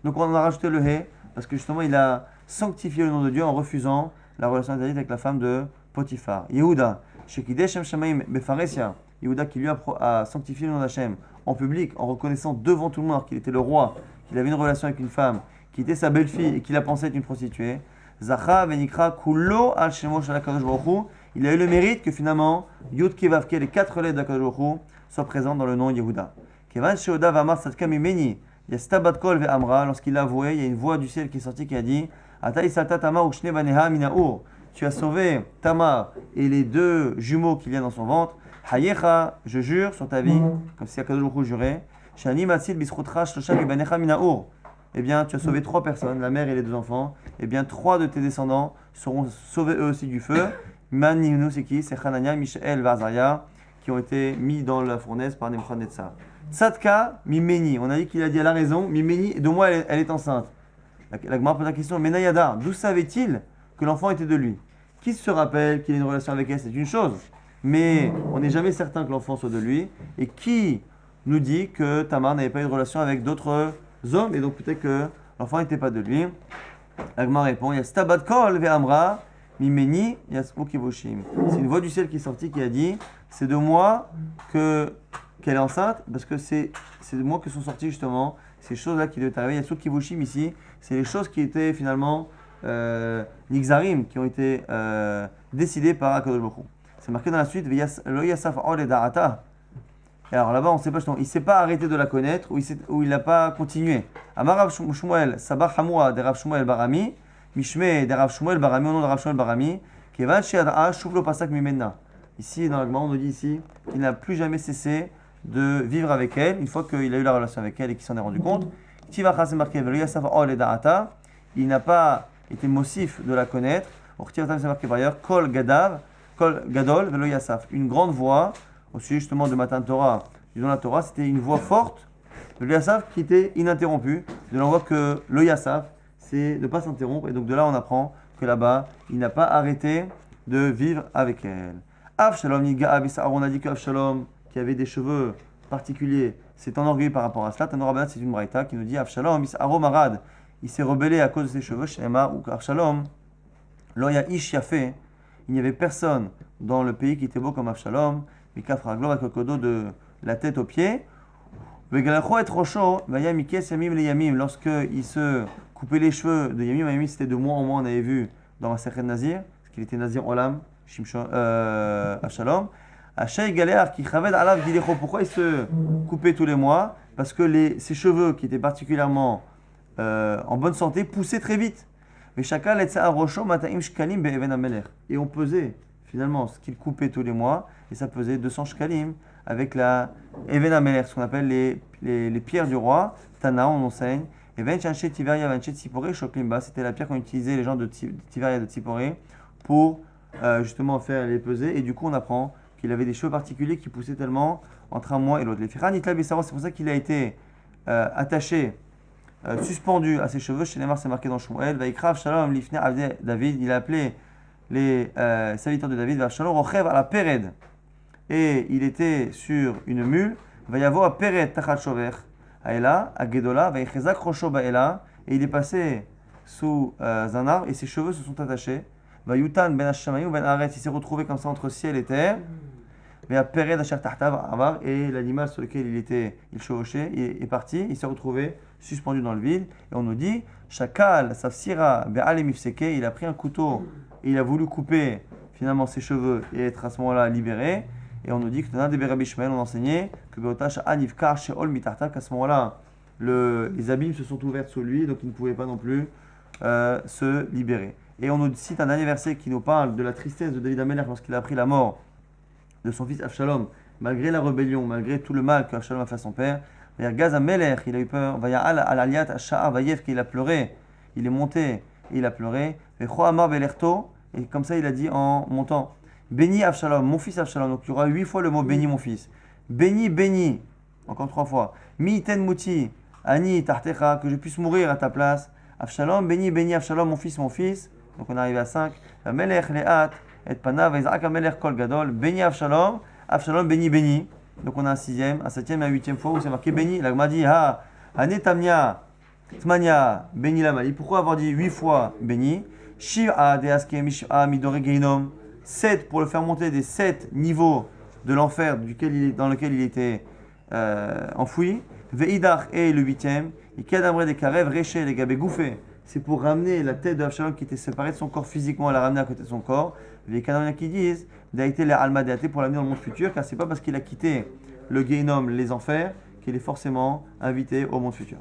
Donc on a rajouté le hé, parce que justement, il a sanctifié le nom de Dieu en refusant la relation interdite avec la femme de Potiphar. Yehuda, Shekidesh Shem Shamaim Befaresia, Yehuda qui lui a sanctifié le nom d'Hachem en public, en reconnaissant devant tout le monde qu'il était le roi, qu'il avait une relation avec une femme, qui était sa belle-fille et qu'il a pensé être une prostituée. Zacha Venikra Kulo Al Shemo Shalakadosh Baruch Hu, il a eu le mérite que finalement, Yud Kevavke, les 4 lettres d'Akadosh Baruch Hu, soient présentes dans le nom Yehuda. Kevan Sheoda Vamar Tzadka Mimeni, il y a Stabat Kol Ve Amra, lorsqu'il l'a avoué, il y a une voix du ciel qui est sortie qui a dit Ata Isalta Tamar Ushne Baneha Minaur, tu as sauvé Tamar et les 2 jumeaux qu'il y a dans son ventre. Hayecha, je jure sur ta vie, comme si Akadosh Baruch Hu jurait. Shani Matsil Bisrutra Shlosha Baneha Minaur. Eh bien, tu as sauvé 3 personnes, la mère et les 2 enfants. Eh bien, 3 de tes descendants seront sauvés eux aussi du feu. Maninu, c'est qui? C'est Hanania, Mishaël, Vazaria, qui ont été mis dans la fournaise par Nebuchadnezzar. Tzadka, Mimeni. On a dit qu'il a dit à la raison, Mimeni, de moi elle est enceinte. La Gemara pose la question, Menayada, d'où savait-il que l'enfant était de lui? Qui se rappelle qu'il a une relation avec elle? C'est une chose. Mais on n'est jamais certain que l'enfant soit de lui. Et qui nous dit que Tamar n'avait pas eu de relation avec d'autres hommes? Et donc peut-être que l'enfant n'était pas de lui. La Gemara répond, il y a Stabat Kol Ve Amra, Mimeni, Yaspo Kivoshim. C'est une voix du ciel qui est sortie qui a dit, c'est de moi qu'elle est enceinte, parce que c'est de moi que sont sorties justement ces choses-là qui devaient arriver. Yaspo Kivoshim ici, c'est les choses qui étaient finalement Nixarim, qui ont été décidées par Akadosh Baruch Hu. C'est marqué dans la suite, Lo Yasaf Ol Da'ata. Alors là-bas, on ne sait pas, il ne s'est pas arrêté de la connaître ou il n'a pas continué. Amar Rav Shmuel, Sabah Hamoua de Rav Shmuel Barami, Mishme de Rav Shmuel Barami, au nom de Rav Shmuel Barami, Kevan Sheadra Shuvlo Pasak Mimena. Ici, dans la Gemara, on nous dit ici qu'il n'a plus jamais cessé de vivre avec elle, une fois qu'il a eu la relation avec elle et qu'il s'en est rendu compte. Tivacha, c'est marqué, Lo Yasaf Ol Da'ata. Il n'a pas été mossif de la connaître. Tivacha, c'est marqué par ailleurs, Kol Gadav, Kol Gadol, Velo Yasaf. Une grande voix. Au sujet justement de Matan Torah, disons la Torah, c'était une voix forte de l'Yasaf qui était ininterrompue. De l'on voit que le Yasaf, c'est ne pas s'interrompre. Et donc de là, on apprend que là-bas, il n'a pas arrêté de vivre avec elle. Avshalom Niga Abisar, on a dit que Avshalom, qui avait des cheveux particuliers, s'est enorgueilli par rapport à cela. Tanorabanat, c'est une braïta qui nous dit Avshalom, Isaro Marad, il s'est rebellé à cause de ses cheveux. Shlema ou Avshalom, Loya Ish Yafé, il n'y avait personne dans le pays qui était beau comme Avshalom, Mikafraglo, avec le codo de la tête aux pieds. Vegalacho et Rocho, Vaya Mikes Yamim le Yamim, lorsqu'il se coupait les cheveux de Yamim, Yamim c'était de mois en mois, on avait vu dans la Sechet Nazir, parce qu'il était Nazir Olam, Avshalom. Achei Galéar qui Chaved Alav Gilecho, pourquoi il se coupait tous les mois? Parce que ses cheveux qui étaient particulièrement en bonne santé poussaient très vite. Mais chacun letza Rocho Mataim Shkalim Be'even Amelech. Et on pesait finalement ce qu'il coupait tous les mois, et ça pesait 200 Shkalim avec la Even Amelech, ce qu'on appelle les pierres du roi. Tana, on enseigne. Et Venchanche Tiveria, Venchanche Tzipore, Shoklimba, c'était la pierre qu'ont utilisé les gens de Tiveria de Tzipore pour justement faire les peser. Et du coup, on apprend qu'il avait des cheveux particuliers qui poussaient tellement entre un mois et l'autre. Les Firan Itla Bissaro, c'est pour ça qu'il a été attaché, suspendu à ses cheveux. Chez Neymar, c'est marqué dans Shmuel. Vaikrav Shalom Lifne Avde David, il a appelé les serviteurs de David, Shalom Rochev à la Péred. Et il était sur une mule. Vayavo à Péred Tachat Shover. Aela, à Gedola, Vaychezak Rosho Baela. Et il est passé sous un arbre et ses cheveux se sont attachés. Vayutan Ben Hashamayim Ben Aret, il s'est retrouvé comme ça entre ciel et terre. Vaya Péred Asher Tahtav Avar. Et l'animal sur lequel il chevauchait, est parti. Il s'est retrouvé suspendu dans le vide. Et on nous dit Shakal, Safsira, Be'ale Mifseke, il a pris un couteau et il a voulu couper finalement ses cheveux et être à ce moment-là libéré. Et on nous dit que dans un des Rabbi Shmuel, on enseignait que Beotash Anivkar Sheol Mitartav, qu'à ce moment-là, les abîmes se sont ouverts sous lui, donc il ne pouvait pas non plus se libérer. Et on nous cite un dernier verset qui nous parle de la tristesse de David Amelech lorsqu'il a appris la mort de son fils Avshalom, malgré la rébellion, malgré tout le mal qu'Avshalom a fait à son père. Gaz Amelech, il a eu peur. Al Aliat Asha'ar Vayev, qu'il a pleuré, il est monté et il a pleuré. Et Choamar Belerto, et comme ça il a dit en montant. Béni Avshalom, mon fils Avshalom. Donc il y aura 8 fois le mot béni mon fils. Béni, béni, encore 3 fois. Mi ten muti, ani tartecha, que je puisse mourir à ta place. Avshalom, béni, béni Avshalom, mon fils, mon fils. Donc on arrive à 5. Melech leat, et panav, Isaac Amelech kol gadol. Béni Avshalom, Avshalom, béni, béni. Donc on a un 6e, un 7e et un 8e fois où c'est marqué béni. L'agma dit, ha, anetamnia, tmania, béni la mali. Pourquoi avoir dit 8 fois béni? Shiv'a deaske mish'a midore geinom. 7 pour le faire monter des 7 niveaux de l'enfer dans lequel il était enfoui. Veidach est le 8e. Et Kadamre des Karev, Reche, les Gabé Gouffé. C'est pour ramener la tête de Avshalom qui était séparée de son corps physiquement, la ramener à côté de son corps. Les Kadamre qui disent d'aïté les Alma Deate pour l'amener dans le monde futur, car c'est pas parce qu'il a quitté le Geinom, les enfers, qu'il est forcément invité au monde futur.